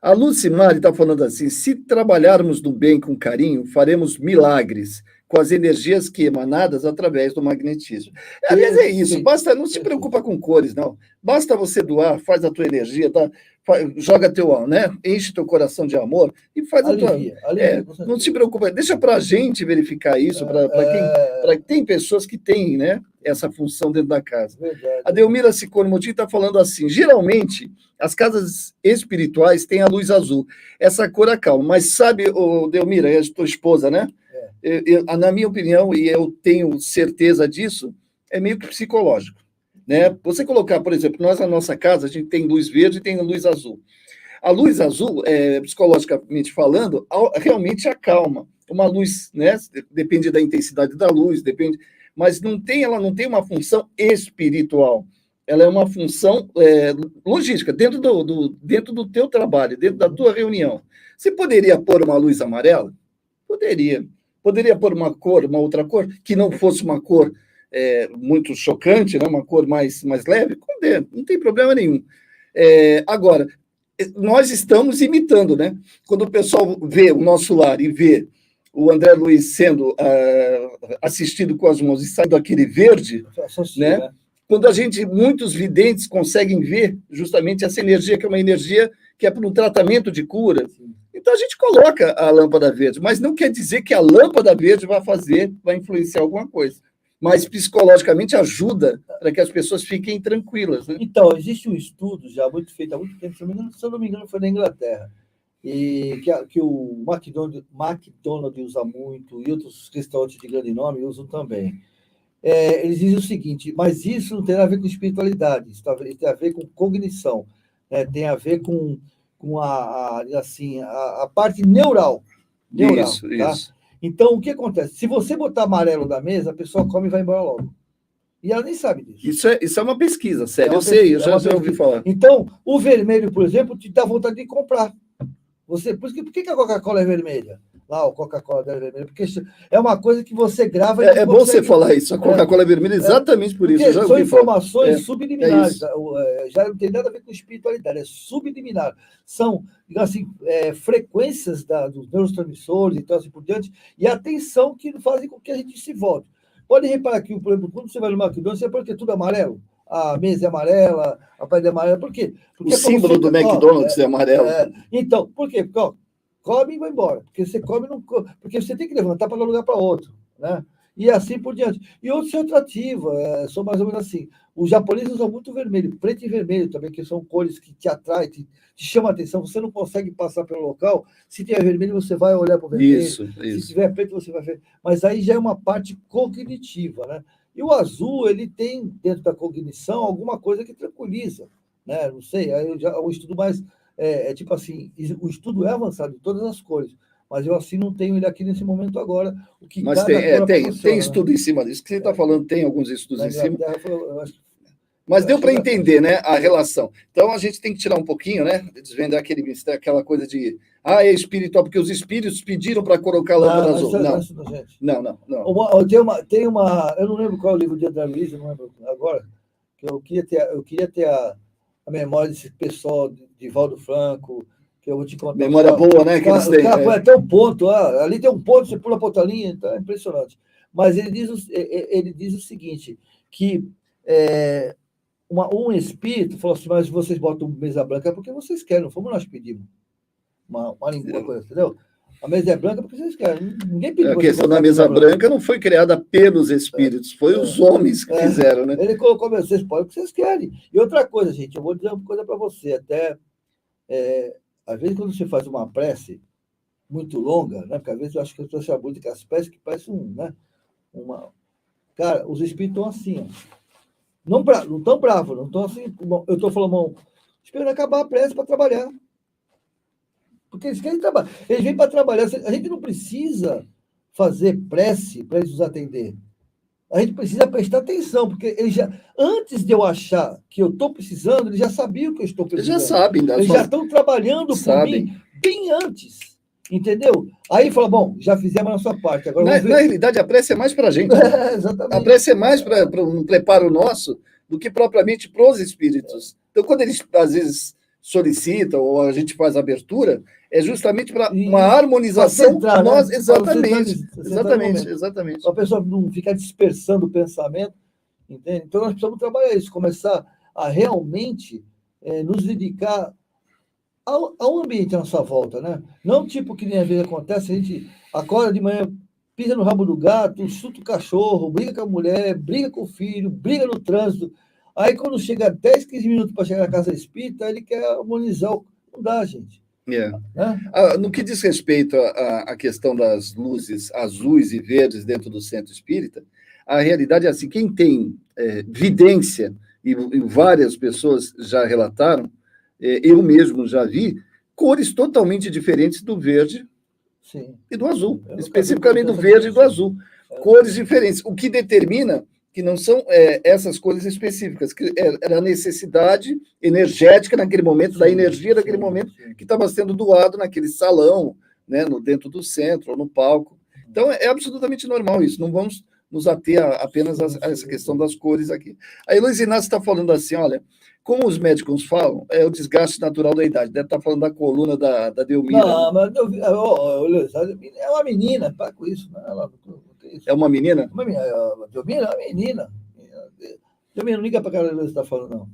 A Lucimari está falando assim, se trabalharmos no bem com carinho, faremos milagres com as energias que emanadas através do magnetismo. Aliás, é isso, basta, não se preocupa com cores, não. Basta você doar, faz a tua energia, joga teu, né? Enche teu coração de amor e faz a tua... não se preocupa, deixa para a gente verificar isso, para quem tem pessoas que têm, né, essa função dentro da casa. Verdade. A Delmira Ciccone Motim está falando assim, geralmente as casas espirituais têm a luz azul, essa cor acalma, mas sabe, Delmira, é a tua esposa, né? Na minha opinião, e eu tenho certeza disso, é meio que psicológico. Né? Você colocar, por exemplo, nós na nossa casa, a gente tem luz verde e tem luz azul. A luz azul, psicologicamente falando, realmente acalma. Uma luz, né? Depende da intensidade da luz, mas ela não tem uma função espiritual. Ela é uma função logística, dentro do teu trabalho, dentro da tua reunião. Você poderia pôr uma luz amarela? Poderia. Poderia pôr uma outra cor, que não fosse uma cor muito chocante, né? Uma cor mais leve? Não tem problema nenhum. Agora, nós estamos imitando, né? Quando o pessoal vê o nosso lar e vê o André Luiz sendo assistido com as mãos e saindo aquele verde, né? Quando muitos videntes conseguem ver justamente essa energia, que é uma energia que é para um tratamento de cura. Então a gente coloca a lâmpada verde, mas não quer dizer que a lâmpada verde vai influenciar alguma coisa. Mas psicologicamente ajuda para que as pessoas fiquem tranquilas. Né? Então, existe um estudo já feito há muito tempo, se eu não me engano, foi na Inglaterra, e que o McDonald's usa muito, e outros restaurantes de grande nome usam também. Eles dizem o seguinte, mas isso não tem a ver com espiritualidade, isso tem a ver com cognição, né? Tem a ver com a parte neural. Isso, tá? Isso. Então, o que acontece? Se você botar amarelo na mesa, a pessoa come e vai embora logo. E ela nem sabe disso. Isso é uma pesquisa, sério. Eu já ouvi falar. Então, o vermelho, por exemplo, te dá vontade de comprar. Por que a Coca-Cola é vermelha? Lá, o Coca-Cola é vermelha. Porque é uma coisa que você grava... É bom você falar isso. A Coca-Cola é vermelha exatamente por isso. São informações subliminares. Já não tem nada a ver com espiritualidade. É subliminar. São, assim, frequências dos neurotransmissores e tal, assim por diante, e atenção que fazem com que a gente se volte. Pode reparar que, por exemplo, quando você vai no McDonald's, você porque tudo amarelo. A mesa é amarela, a parede é amarela. Por quê? Porque o símbolo do McDonald's é amarelo. Então, por quê? Porque, come e vai embora. Porque você come, porque você tem que levantar para dar lugar para outro. Né? E assim por diante. E outros são atrativos, são mais ou menos assim. Os japoneses usam muito vermelho, preto e vermelho também, que são cores que te atraem, te chamam a atenção. Você não consegue passar pelo local. Se tiver vermelho, você vai olhar para o vermelho. Isso. Se tiver preto, você vai ver. Mas aí já é uma parte cognitiva, né? E o azul, ele tem, dentro da cognição, alguma coisa que tranquiliza, né? Não sei, aí o estudo mais... tipo assim, o estudo é avançado em todas as cores, mas eu assim não tenho ele aqui nesse momento agora. O que Mas cada cor tem funciona, estudo em cima disso que você está falando, tem alguns estudos Na em cima. Inglaterra, eu acho Mas deu para achei entender, né, a relação. Então a gente tem que tirar um pouquinho, né, desvendar aquele mistério, aquela coisa de é espiritual, porque os espíritos pediram para colocar a lâmpada azul. Não, gente. não. Tem uma, eu não lembro qual é o livro de André Luiz, eu não lembro agora, que eu queria ter a memória desse pessoal de Valdo Franco, que eu vou te contar. Memória boa, né, que eles têm. O cara põe até um ponto, ali tem um ponto, você pula para outra linha, então é impressionante. Mas ele diz o seguinte, que um espírito falou assim, mas vocês botam mesa branca porque vocês querem, não fomos nós que pedimos. Uma coisa, entendeu? A mesa é branca porque vocês querem. Ninguém pediu. A questão da mesa branca não foi criada pelos espíritos, foi os homens que fizeram, né? Ele colocou, vocês podem o que vocês querem. E outra coisa, gente, eu vou dizer uma coisa para você, até às vezes quando você faz uma prece muito longa, né? Porque às vezes eu acho que as pessoas abusam com as preces que parece Cara, os espíritos estão assim, ó. Não estão bravos, não estão assim. Eu estou falando, esperando acabar a prece para trabalhar. Porque eles querem trabalhar. Eles vêm para trabalhar. A gente não precisa fazer prece para eles nos atender. A gente precisa prestar atenção, porque eles já, antes de eu achar que eu estou precisando, eles já sabiam que eu estou precisando. Eles já sabem. Eles já estão trabalhando por mim bem antes. Entendeu? Aí fala, bom, já fizemos a nossa parte. Agora na realidade, a prece é mais para a gente. Exatamente. A prece é mais para um preparo nosso do que propriamente para os espíritos. Então, quando eles, às vezes, solicitam ou a gente faz abertura, é justamente para uma harmonização. Centrar, nós, né? Exatamente. A pessoa não ficar dispersando o pensamento. Entende? Então, nós precisamos trabalhar isso, começar a realmente nos dedicar ao ambiente à nossa volta, né? Não tipo que nem às vezes acontece, a gente acorda de manhã, pisa no rabo do gato, chuta o cachorro, briga com a mulher, briga com o filho, briga no trânsito. Aí quando chega 10, 15 minutos para chegar na casa espírita, ele quer harmonizar. Não dá, gente. Né? No que diz respeito à questão das luzes azuis e verdes dentro do centro espírita, a realidade é assim, quem tem vidência, e várias pessoas já relataram, eu mesmo já vi, cores totalmente diferentes do verde e do azul, especificamente do verde e do azul. Cores diferentes, o que determina que não são essas cores específicas, que era a necessidade energética naquele momento, da energia daquele momento que estava sendo doado naquele salão, né, dentro do centro, ou no palco. Então, é absolutamente normal isso, não vamos nos ater apenas a essa questão das cores aqui. A Luiz Inácio está falando assim, olha, como os médicos falam, é o desgaste natural da idade. Deve estar falando da coluna da Delmira. Não, mas é uma menina, para com isso. É uma menina? Delmira é uma menina. Delmira, não liga para a cara que você está falando, não.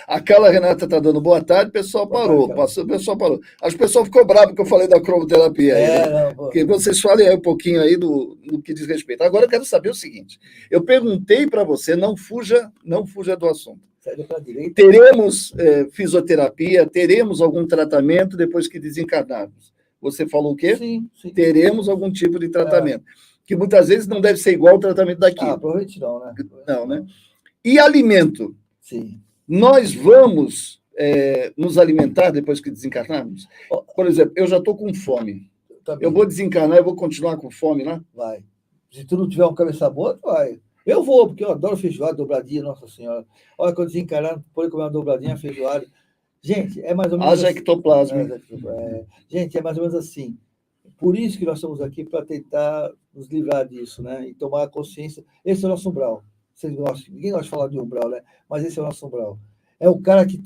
A Carla Renata está dando boa tarde, o pessoal parou. O pessoal parou. Acho que o pessoal ficou bravo porque eu falei da cromoterapia. Porque vocês falem aí um pouquinho aí do que diz respeito. Agora eu quero saber o seguinte: eu perguntei para você, não fuja do assunto. Teremos fisioterapia, teremos algum tratamento depois que desencarnarmos. Você falou o quê? Sim. Teremos algum tipo de tratamento. Que muitas vezes não deve ser igual ao tratamento daqui. Provavelmente não, né? Não, né? E alimento? Sim. Nós vamos nos alimentar depois que desencarnarmos? Por exemplo, eu já estou com fome. Eu vou desencarnar, eu vou continuar com fome, né? Vai. Se tu não tiver uma cabeça boa, tu vai. Eu vou, porque eu adoro feijoada, dobradinha, Nossa Senhora. Olha, quando desencarnar, pode comer uma dobradinha, feijoada. Gente, é mais ou menos Haja ectoplasma. Gente, é mais ou menos assim. Por isso que nós estamos aqui, para tentar nos livrar disso, né? E tomar consciência. Esse é o nosso umbral. Ninguém gosta de falar de umbral, né? Mas esse é o nosso umbral. É o cara que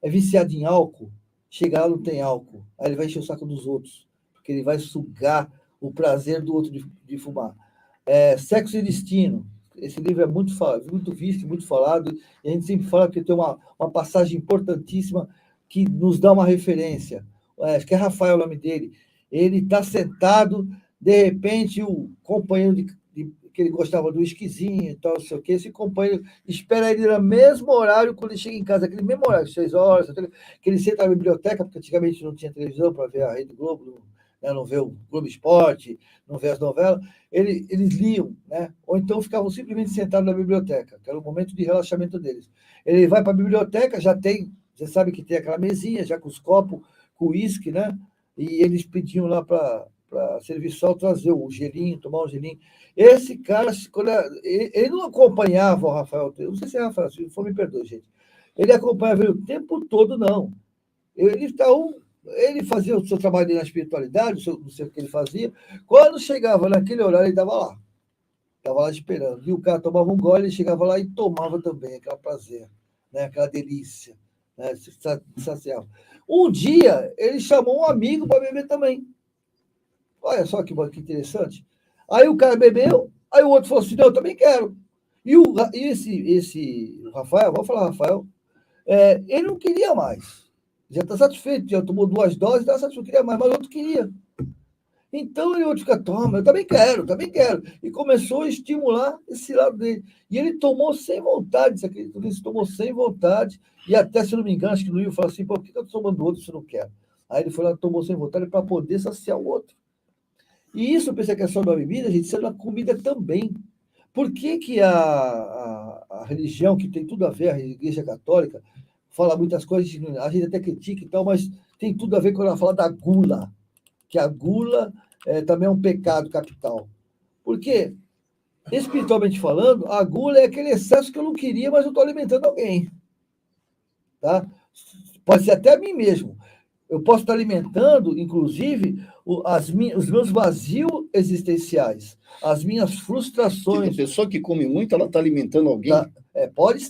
é viciado em álcool, chega lá não tem álcool, aí ele vai encher o saco dos outros, porque ele vai sugar o prazer do outro de fumar. Sexo e Destino. Esse livro é muito visto, muito falado, e a gente sempre fala que tem uma passagem importantíssima que nos dá uma referência. Acho que é Rafael o nome dele. Ele está sentado, de repente, o companheiro que ele gostava do esquisinho e tal, não sei o quê, esse companheiro espera ele no mesmo horário quando ele chega em casa, aquele mesmo horário, 6 horas, que ele senta na biblioteca, porque antigamente não tinha televisão para ver a Rede Globo, né, não ver o Globo Esporte, não ver as novelas, eles liam, né? Ou então ficavam simplesmente sentados na biblioteca, que era o momento de relaxamento deles. Ele vai para a biblioteca, você sabe que tem aquela mesinha, já com os copos, com uísque, né? e eles pediam lá para serviçal trazer o gelinho, tomar um gelinho. Esse cara, ele não acompanhava o Rafael, não sei se é Rafael, se for, me perdoe, gente. Ele acompanhava ele o tempo todo, não. Ele fazia o seu trabalho na espiritualidade, não sei o que ele fazia. Quando chegava naquele horário, ele estava lá. Estava lá esperando. E o cara tomava um gole, ele chegava lá e tomava também, aquele prazer, né? Aquela delícia. Né? Se saciava. Um dia, ele chamou um amigo para beber também. Olha só que interessante. Aí o cara bebeu, aí o outro falou assim, não, eu também quero. E esse Rafael, vou falar Rafael, ele não queria mais. Já está satisfeito, já tomou 2 doses, está satisfeito, queria mais, mas o outro queria. Então ele outro fica, toma, eu também quero. E começou a estimular esse lado dele. E ele tomou sem vontade, você acredita nisso? Tomou sem vontade, e até, se não me engano, acho que o Luiz falou assim, por que eu estou tomando outro se eu não quero? Aí ele foi lá, tomou sem vontade para poder saciar o outro. E isso, eu pensei que é só da bebida, gente, isso é da comida também. Por que a religião, que tem tudo a ver, a Igreja Católica, fala muitas coisas, a gente até critica e tal, mas tem tudo a ver quando ela fala da gula, que a gula também é um pecado capital. Porque, espiritualmente falando, a gula é aquele excesso que eu não queria, mas eu estou alimentando alguém. Tá? Pode ser até a mim mesmo. Eu posso estar alimentando, inclusive, os meus vazios existenciais, as minhas frustrações. A pessoa que come muito, ela está alimentando alguém? Tá? Pode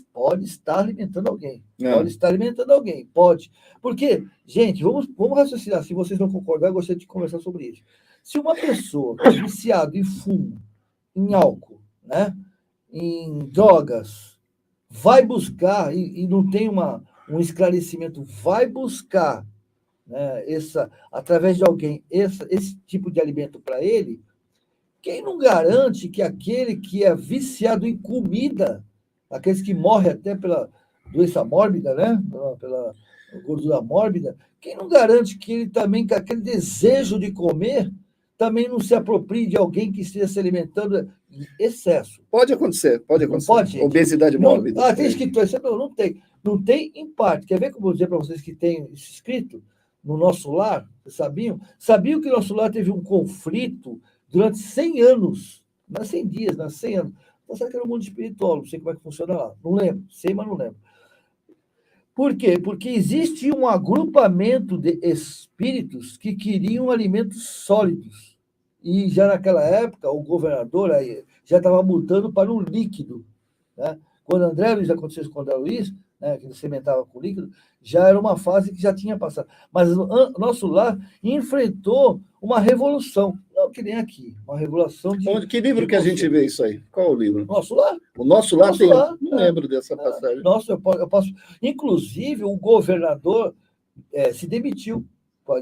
estar alimentando alguém. Pode estar alimentando alguém, pode. Porque, gente, vamos raciocinar. Se vocês não concordarem, eu gostaria de conversar sobre isso. Se uma pessoa que é viciada em fumo, em álcool, né, em drogas, vai buscar, e não tem um esclarecimento, vai buscar, né, através de alguém, esse tipo de alimento para ele, quem não garante que aquele que é viciado em comida, aqueles que morrem até pela doença mórbida, né, pela gordura mórbida, quem não garante que ele também, com aquele desejo de comer, também não se aproprie de alguém que esteja se alimentando em excesso? Pode acontecer. Não pode, gente? Obesidade mórbida. Tem escrito isso? Não tem. Não tem em parte. Quer ver que eu vou dizer para vocês que tem isso escrito no Nosso Lar? Vocês sabiam? Sabiam que o Nosso Lar teve um conflito durante 100 anos? Não é 100 dias, não é 100 anos. Então, sabe que era o mundo espiritual, não sei como é que funciona lá. Não lembro. Sei, mas não lembro. Por quê? Porque existia um agrupamento de espíritos que queriam alimentos sólidos. E já naquela época, o governador já estava mudando para um líquido. Né? Quando André Luiz aconteceu com o André Luiz, né, que ele sementava com líquido, já era uma fase que já tinha passado. Mas o Nosso Lar enfrentou uma revolução. Não que nem aqui, uma revolução de... Que livro que a gente vê isso aí? Qual o livro? Nosso Lar. O Nosso Lar tem... Lar, não lembro dessa passagem. Nossa, eu posso... Inclusive, o governador se demitiu.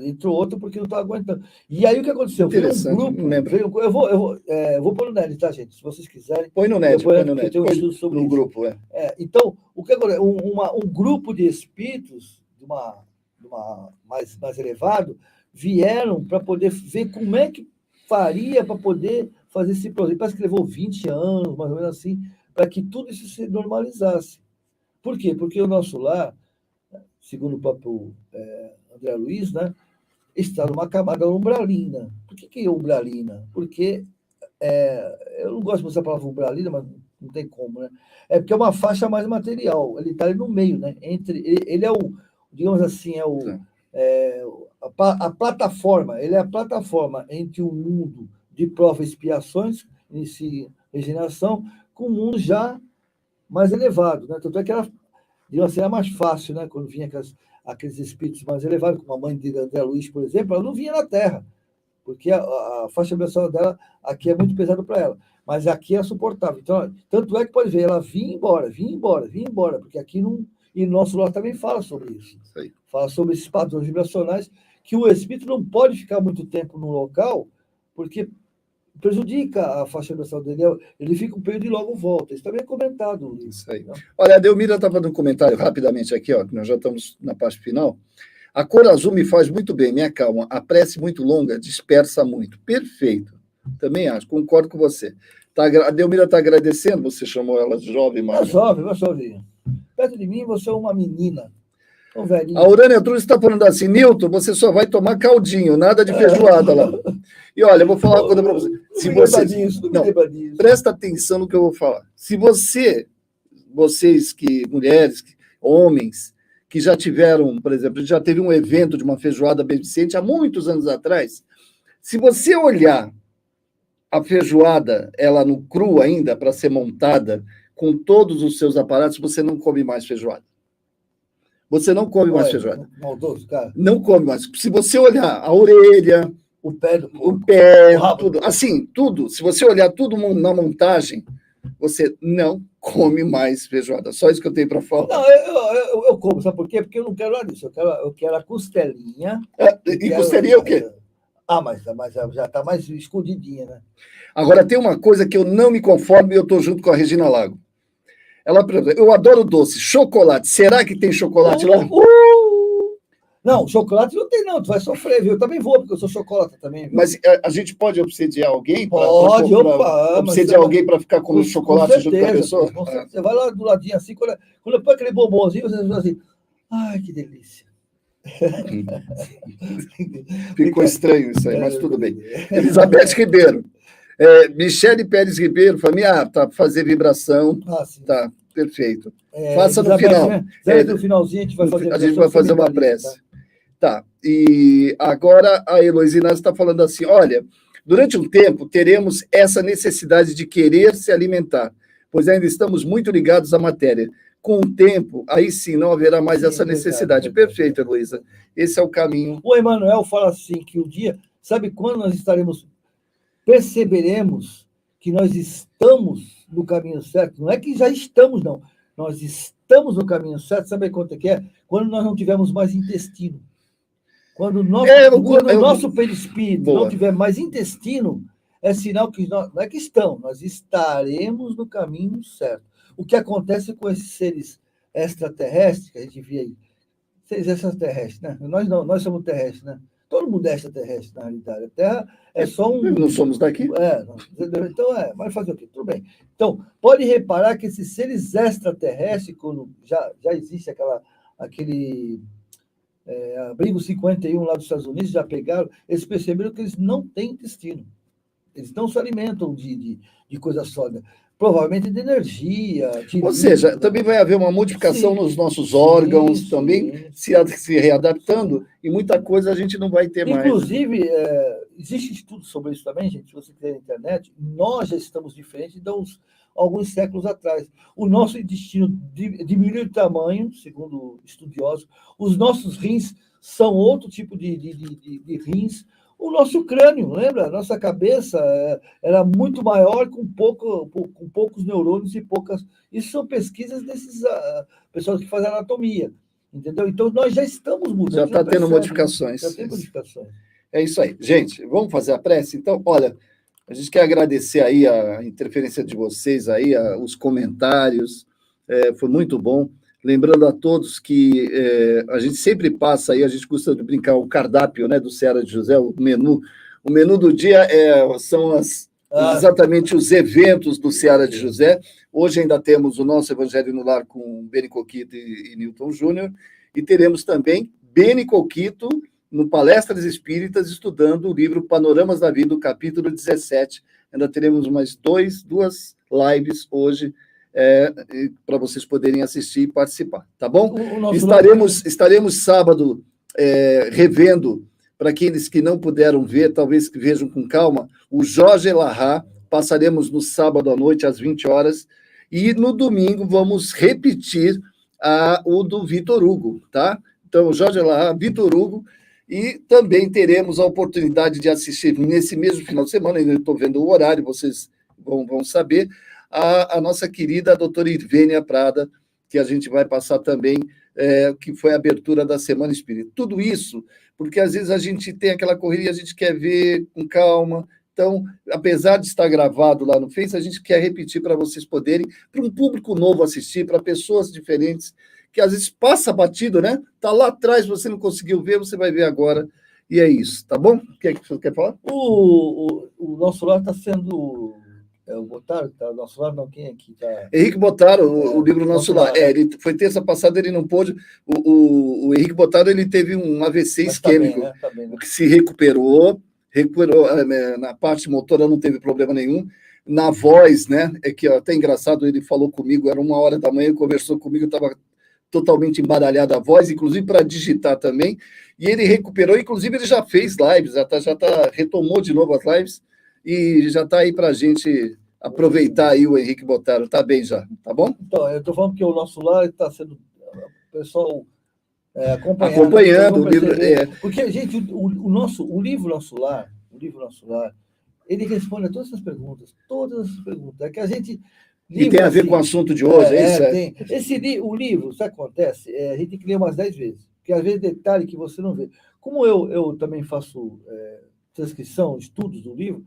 Entrou outro porque não estava aguentando. E aí o que aconteceu? Veio um grupo. Eu vou pôr no NED, tá, gente? Se vocês quiserem. Põe no NED. Tem um estudo sobre no grupo, então, o que agora? Um grupo de espíritos, de uma mais elevado, vieram para poder ver como é que faria para poder fazer esse projeto. Parece que levou 20 anos, mais ou menos assim, para que tudo isso se normalizasse. Por quê? Porque o Nosso Lar, segundo o próprio André Luiz, né, está numa camada umbralina. Por que é umbralina? Porque eu não gosto de usar a palavra umbralina, mas não tem como, né? É porque é uma faixa mais material. Ele está ali no meio, né? Ele é digamos assim, a plataforma. Ele é a plataforma entre o mundo de provas e expiações, inicio e regeneração, com o mundo já mais elevado, né? Tanto é que era mais fácil, né? Quando vinha aqueles espíritos mais elevados, como a mãe de André Luiz, por exemplo, ela não vinha na Terra, porque a faixa vibracional dela aqui é muito pesada para ela, mas aqui é suportável. Então, tanto é que pode ver, ela vinha embora, porque aqui não... E o Nosso Lar também fala sobre isso. Fala sobre esses padrões vibracionais, que o espírito não pode ficar muito tempo no local, porque prejudica a faixa vibracional dele. Ele fica um período e logo volta. Isso também é comentado. Isso aí. Não? Olha, a Delmira está fazendo um comentário rapidamente aqui, ó, que nós já estamos na parte final. A cor azul me faz muito bem, me acalma. A prece muito longa dispersa muito. Perfeito. Também acho, concordo com você. A Delmira está agradecendo, você chamou ela de jovem, mas... Jovem. Perto de mim, você é uma menina. São velhinhos. A Urânia Trulli está falando assim, Newton, você só vai tomar caldinho, nada de feijoada lá. E olha, eu vou falar uma coisa para você. Se você... Não, presta atenção no que eu vou falar. Se vocês que, mulheres, homens, que já tiveram, por exemplo, já teve um evento de uma feijoada beneficente há muitos anos atrás, se você olhar a feijoada, ela no cru ainda, para ser montada, com todos os seus aparatos, você não come mais feijoada. Você não come mais feijoada. Maldoso, cara. Não come mais. Se você olhar a orelha, o pé, tudo, assim, tudo. Se você olhar tudo na montagem, você não come mais feijoada. Só isso que eu tenho para falar. Não, eu como, sabe por quê? Porque eu não quero nada disso. Eu quero a costelinha. E costelinha é o quê? Mas já está mais escondidinha, né? Agora, tem uma coisa que eu não me conformo e eu estou junto com a Regina Lago. Ela, eu adoro doce. Chocolate. Será que tem chocolate lá? Não, chocolate não tem, não. Tu vai sofrer, viu? Eu também vou, porque eu sou chocolate também. Viu? Mas a gente pode obsediar alguém? Pode, obsediar alguém para ficar comendo chocolate junto com a pessoa? Você vai lá do ladinho assim, quando eu põe aquele bombonzinho, você fala assim, ai, que delícia. Ficou estranho isso aí, mas tudo bem. Elizabeth Ribeiro. Michele Pérez Ribeiro, família, tá fazer vibração. Sim. Tá, perfeito. Faça no final. No finalzinho a gente vai fazer uma prece. Tá. E agora a Heloísa Inácio está falando assim: olha, durante um tempo teremos essa necessidade de querer se alimentar, pois ainda estamos muito ligados à matéria. Com o tempo, aí sim não haverá mais essa necessidade. Perfeito, Heloísa. Esse é o caminho. O Emmanuel fala assim que o dia, sabe quando nós perceberemos que nós estamos no caminho certo? Não é que já estamos, não. Nós estamos no caminho certo. Sabe quanto é que é? Quando nós não tivermos mais intestino. Quando o nosso perispírito não tiver mais intestino, é sinal que não é que nós estaremos no caminho certo. O que acontece com esses seres extraterrestres, que a gente vê aí, seres extraterrestres, né? Nós somos terrestres, né? Todo mundo é extraterrestre, na realidade. A Terra é só um... Não somos daqui? Então, mas fazer o quê? Tudo bem. Então, pode reparar que esses seres extraterrestres, quando já existe aquele abrigo 51 lá dos Estados Unidos, já pegaram, eles perceberam que eles não têm intestino. Eles não se alimentam de coisa sólida. Provavelmente de energia. Ou seja, também vai haver uma modificação nos nossos órgãos, também se readaptando, e muita coisa a gente não vai ter mais. Inclusive, existe estudo sobre isso também, gente, se você quiser na internet, nós já estamos diferentes de alguns séculos atrás. O nosso intestino diminuiu de tamanho, segundo estudiosos, os nossos rins são outro tipo de rins. O nosso crânio, lembra? A nossa cabeça era muito maior com poucos neurônios e poucas... Isso são pesquisas desses pessoas que fazem anatomia, entendeu? Então, nós já estamos mudando. Já está tendo modificações. Já tem modificações. É isso aí. Gente, vamos fazer a prece? Então, olha, a gente quer agradecer aí a interferência de vocês, aí, os comentários, foi muito bom. Lembrando a todos que a gente sempre passa aí, a gente gosta de brincar, o cardápio, né, do Seara de José, o menu. O menu do dia são exatamente os eventos do Seara de José. Hoje ainda temos o nosso Evangelho no Lar com Beni Coquito e Newton Júnior, e teremos também Beni Coquito no Palestras Espíritas, estudando o livro Panoramas da Vida, o capítulo 17. Ainda teremos mais duas lives hoje, para vocês poderem assistir e participar, tá bom? Estaremos sábado revendo, para aqueles que não puderam ver, talvez que vejam com calma, o Jorge Larrat. Passaremos no sábado à noite, às 20 horas, e no domingo vamos repetir o do Vitor Hugo, tá? Então, Jorge Larrat, Vitor Hugo, e também teremos a oportunidade de assistir nesse mesmo final de semana, ainda estou vendo o horário, vocês vão saber, a nossa querida doutora Irvênia Prada, que a gente vai passar também, que foi a abertura da Semana Espírita. Tudo isso, porque às vezes a gente tem aquela correria, a gente quer ver com calma. Então, apesar de estar gravado lá no Face, a gente quer repetir para vocês poderem, para um público novo assistir, para pessoas diferentes, que às vezes passa batido, né? Está lá atrás, você não conseguiu ver, você vai ver agora. E é isso, tá bom? O que é que você quer falar? O nosso lar está sendo É o Botaro que está do nosso lado, não, quem aqui está? Henrique Botaro, o livro Nosso Lar. Lar. Ele foi terça passada, ele não pôde. O Henrique Botaro, ele teve um AVC Mas isquêmico, tá bem, né? que se recuperou, na parte motora não teve problema nenhum. Na voz, né? É que até engraçado, ele falou comigo, era 1h da manhã, conversou comigo, eu estava totalmente embaralhada a voz, inclusive para digitar também, e ele recuperou, inclusive ele já fez lives, retomou de novo as lives, e já está aí para a gente aproveitar aí o Henrique Botaro, está bem já, tá bom? Então, eu estou falando que o Nosso Lar está sendo, o pessoal acompanhando o livro, porque, gente, o livro Nosso Lar, ele responde a todas essas perguntas, é que a gente... E tem a ver com o assunto de hoje, é isso? Tem. O livro, sabe o que acontece? A gente tem que ler umas 10 vezes, porque às vezes detalhe que você não vê. Como eu também faço transcrição, estudos do livro,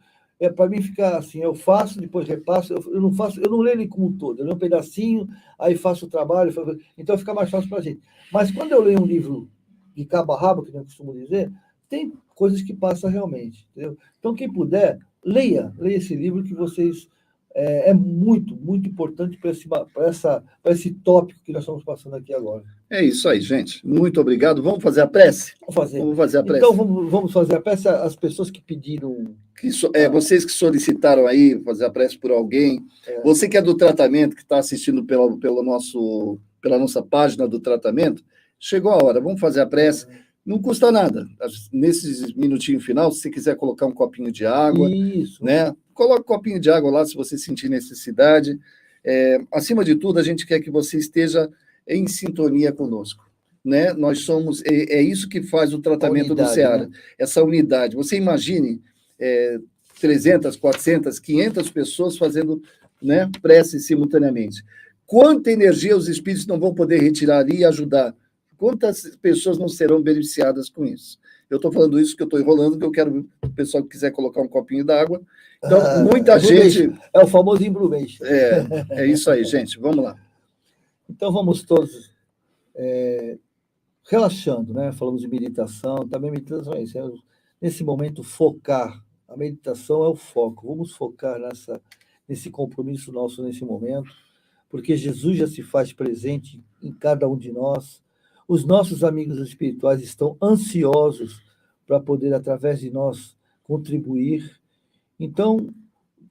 para mim ficar assim, eu faço, depois repasso, eu não leio ele como um todo, eu leio um pedacinho, aí faço o trabalho, então fica mais fácil para a gente. Mas quando eu leio um livro de cabo a rabo, que eu costumo dizer, tem coisas que passam realmente, entendeu? Então, quem puder, leia esse livro que vocês... É muito, muito importante para esse tópico que nós estamos passando aqui agora. É isso aí, gente. Muito obrigado. Vamos fazer a prece? Vamos fazer a prece. Então, vamos fazer a prece. As pessoas que pediram... Vocês que solicitaram aí fazer a prece por alguém. Você que é do tratamento, que está assistindo pela nossa página do tratamento, chegou a hora. Vamos fazer a prece. Não custa nada. Nesse minutinho final, se você quiser colocar um copinho de água, isso, né? Coloque um copinho de água lá, se você sentir necessidade. Acima de tudo, a gente quer que você esteja em sintonia conosco, né? Nós somos... É isso que faz o tratamento do Seara, né? Essa unidade. Você imagine 300, 400, 500 pessoas fazendo, né, prece simultaneamente. Quanta energia os espíritos não vão poder retirar ali e ajudar? Quantas pessoas não serão beneficiadas com isso? Eu estou falando isso que eu estou enrolando, que eu quero o pessoal que quiser colocar um copinho d'água. Então, muita gente... É o famoso embrulhation. É isso aí, gente. Vamos lá. Então, vamos todos relaxando, né? Falamos de meditação. Também meditação é isso. Nesse momento, focar. A meditação é o foco. Vamos focar nesse compromisso nosso nesse momento, porque Jesus já se faz presente em cada um de nós. Os nossos amigos espirituais estão ansiosos para poder, através de nós, contribuir. Então,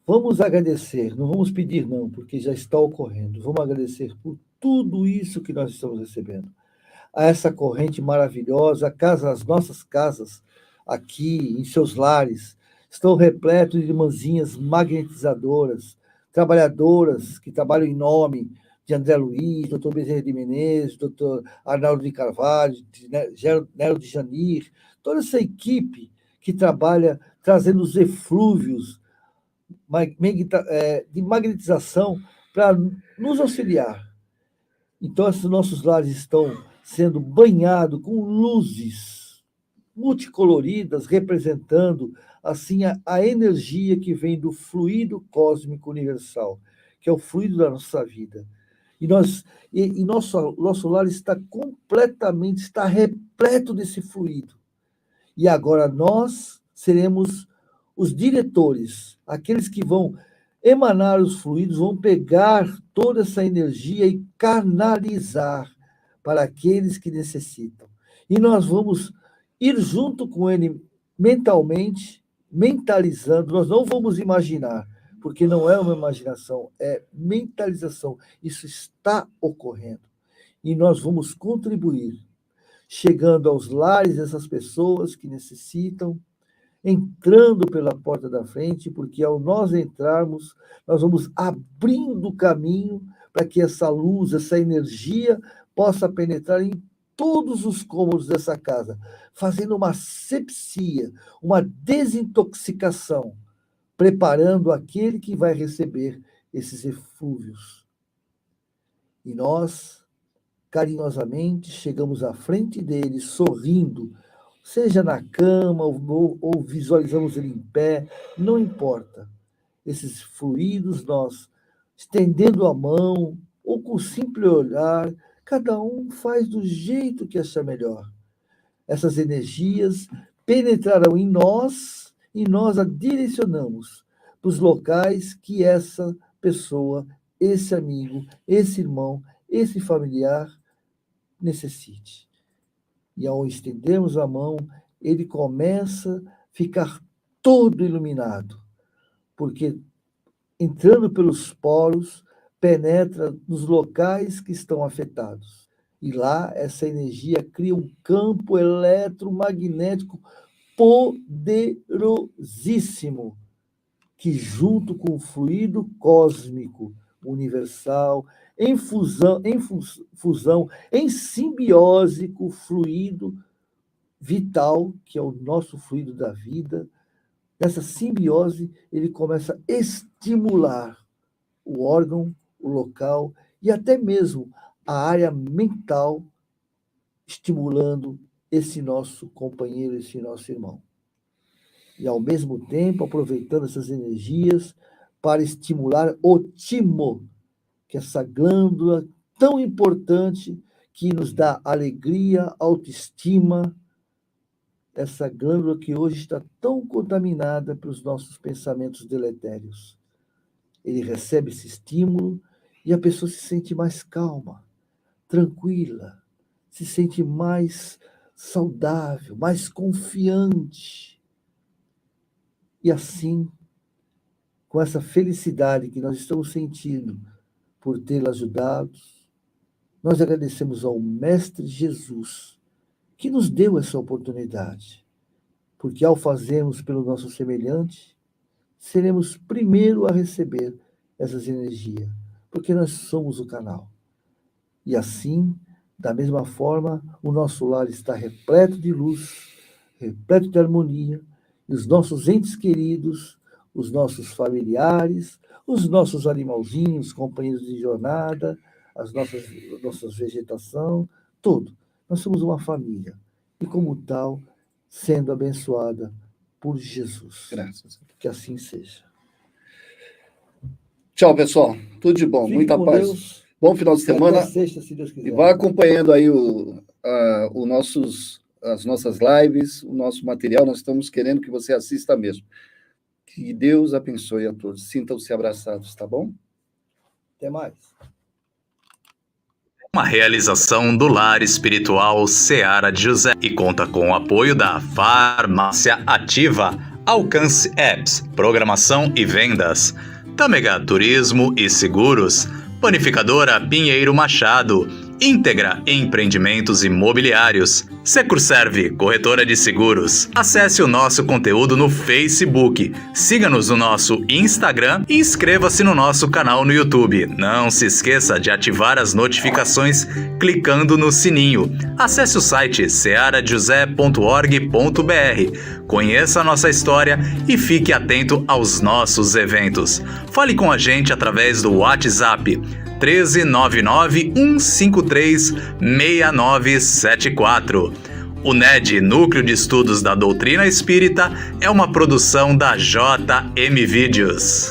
vamos agradecer, não vamos pedir não, porque já está ocorrendo. Vamos agradecer por tudo isso que nós estamos recebendo. A essa corrente maravilhosa, as nossas casas, aqui, em seus lares, estão repletos de irmãzinhas magnetizadoras, trabalhadoras que trabalham em nome de André Luiz, doutor Bezerra de Menezes, doutor Arnaldo de Carvalho, Nero de Janir, toda essa equipe que trabalha trazendo os eflúvios de magnetização para nos auxiliar. Então, esses nossos lares estão sendo banhados com luzes multicoloridas, representando assim a energia que vem do fluido cósmico universal, que é o fluido da nossa vida. E nosso lar está repleto desse fluido. E agora nós seremos os diretores, aqueles que vão emanar os fluidos, vão pegar toda essa energia e canalizar para aqueles que necessitam. E nós vamos ir junto com ele mentalmente, mentalizando, nós não vamos imaginar, porque não é uma imaginação, é mentalização. Isso está ocorrendo. E nós vamos contribuir, chegando aos lares dessas pessoas que necessitam, entrando pela porta da frente, porque ao nós entrarmos, nós vamos abrindo o caminho para que essa luz, essa energia possa penetrar em todos os cômodos dessa casa, fazendo uma asepsia, uma desintoxicação, preparando aquele que vai receber esses eflúvios. E nós, carinhosamente, chegamos à frente dele, sorrindo, seja na cama ou visualizamos ele em pé, não importa. Esses fluidos, nós estendendo a mão, ou com simples olhar, cada um faz do jeito que achar melhor. Essas energias penetrarão em nós e nós a direcionamos para os locais que essa pessoa, esse amigo, esse irmão, esse familiar necessite. E ao estendermos a mão, ele começa a ficar todo iluminado, porque entrando pelos poros, penetra nos locais que estão afetados. E lá, essa energia cria um campo eletromagnético poderosíssimo, que junto com o fluido cósmico universal, em fusão, em simbiose com o fluido vital, que é o nosso fluido da vida, nessa simbiose ele começa a estimular o órgão, o local e até mesmo a área mental, estimulando esse nosso companheiro, esse nosso irmão. E, ao mesmo tempo, aproveitando essas energias para estimular o timo, que é essa glândula tão importante que nos dá alegria, autoestima, essa glândula que hoje está tão contaminada pelos nossos pensamentos deletérios. Ele recebe esse estímulo e a pessoa se sente mais calma, tranquila, se sente mais saudável, mais confiante. E assim, com essa felicidade que nós estamos sentindo por tê-la ajudado, nós agradecemos ao Mestre Jesus, que nos deu essa oportunidade, porque ao fazermos pelo nosso semelhante, seremos primeiro a receber essas energias, porque nós somos o canal. E assim, da mesma forma, o nosso lar está repleto de luz, repleto de harmonia, e os nossos entes queridos, os nossos familiares, os nossos animalzinhos, companheiros de jornada, as nossas vegetação, tudo. Nós somos uma família, e como tal, sendo abençoada por Jesus. Graças. Que assim seja. Tchau, pessoal. Tudo de bom. Fique Muita com paz. Deus. Bom final de semana. Até sexta, se Deus quiser. E vá acompanhando aí as nossas lives, o nosso material. Nós estamos querendo que você assista mesmo. Que Deus abençoe a todos. Sintam-se abraçados, tá bom? Até mais. Uma realização do Lar Espiritual Seara de José e conta com o apoio da Farmácia Ativa, Alcance Apps, Programação e Vendas, Tâmega Turismo e Seguros, Panificadora Pinheiro Machado, Íntegra Empreendimentos Imobiliários, Securserve, corretora de seguros. Acesse o nosso conteúdo no Facebook, siga-nos no nosso Instagram e inscreva-se no nosso canal no YouTube. Não se esqueça de ativar as notificações clicando no sininho. Acesse o site searajosé.org.br. Conheça a nossa história e fique atento aos nossos eventos. Fale com a gente através do WhatsApp 13991536974. O NED, Núcleo de Estudos da Doutrina Espírita, é uma produção da JM Vídeos.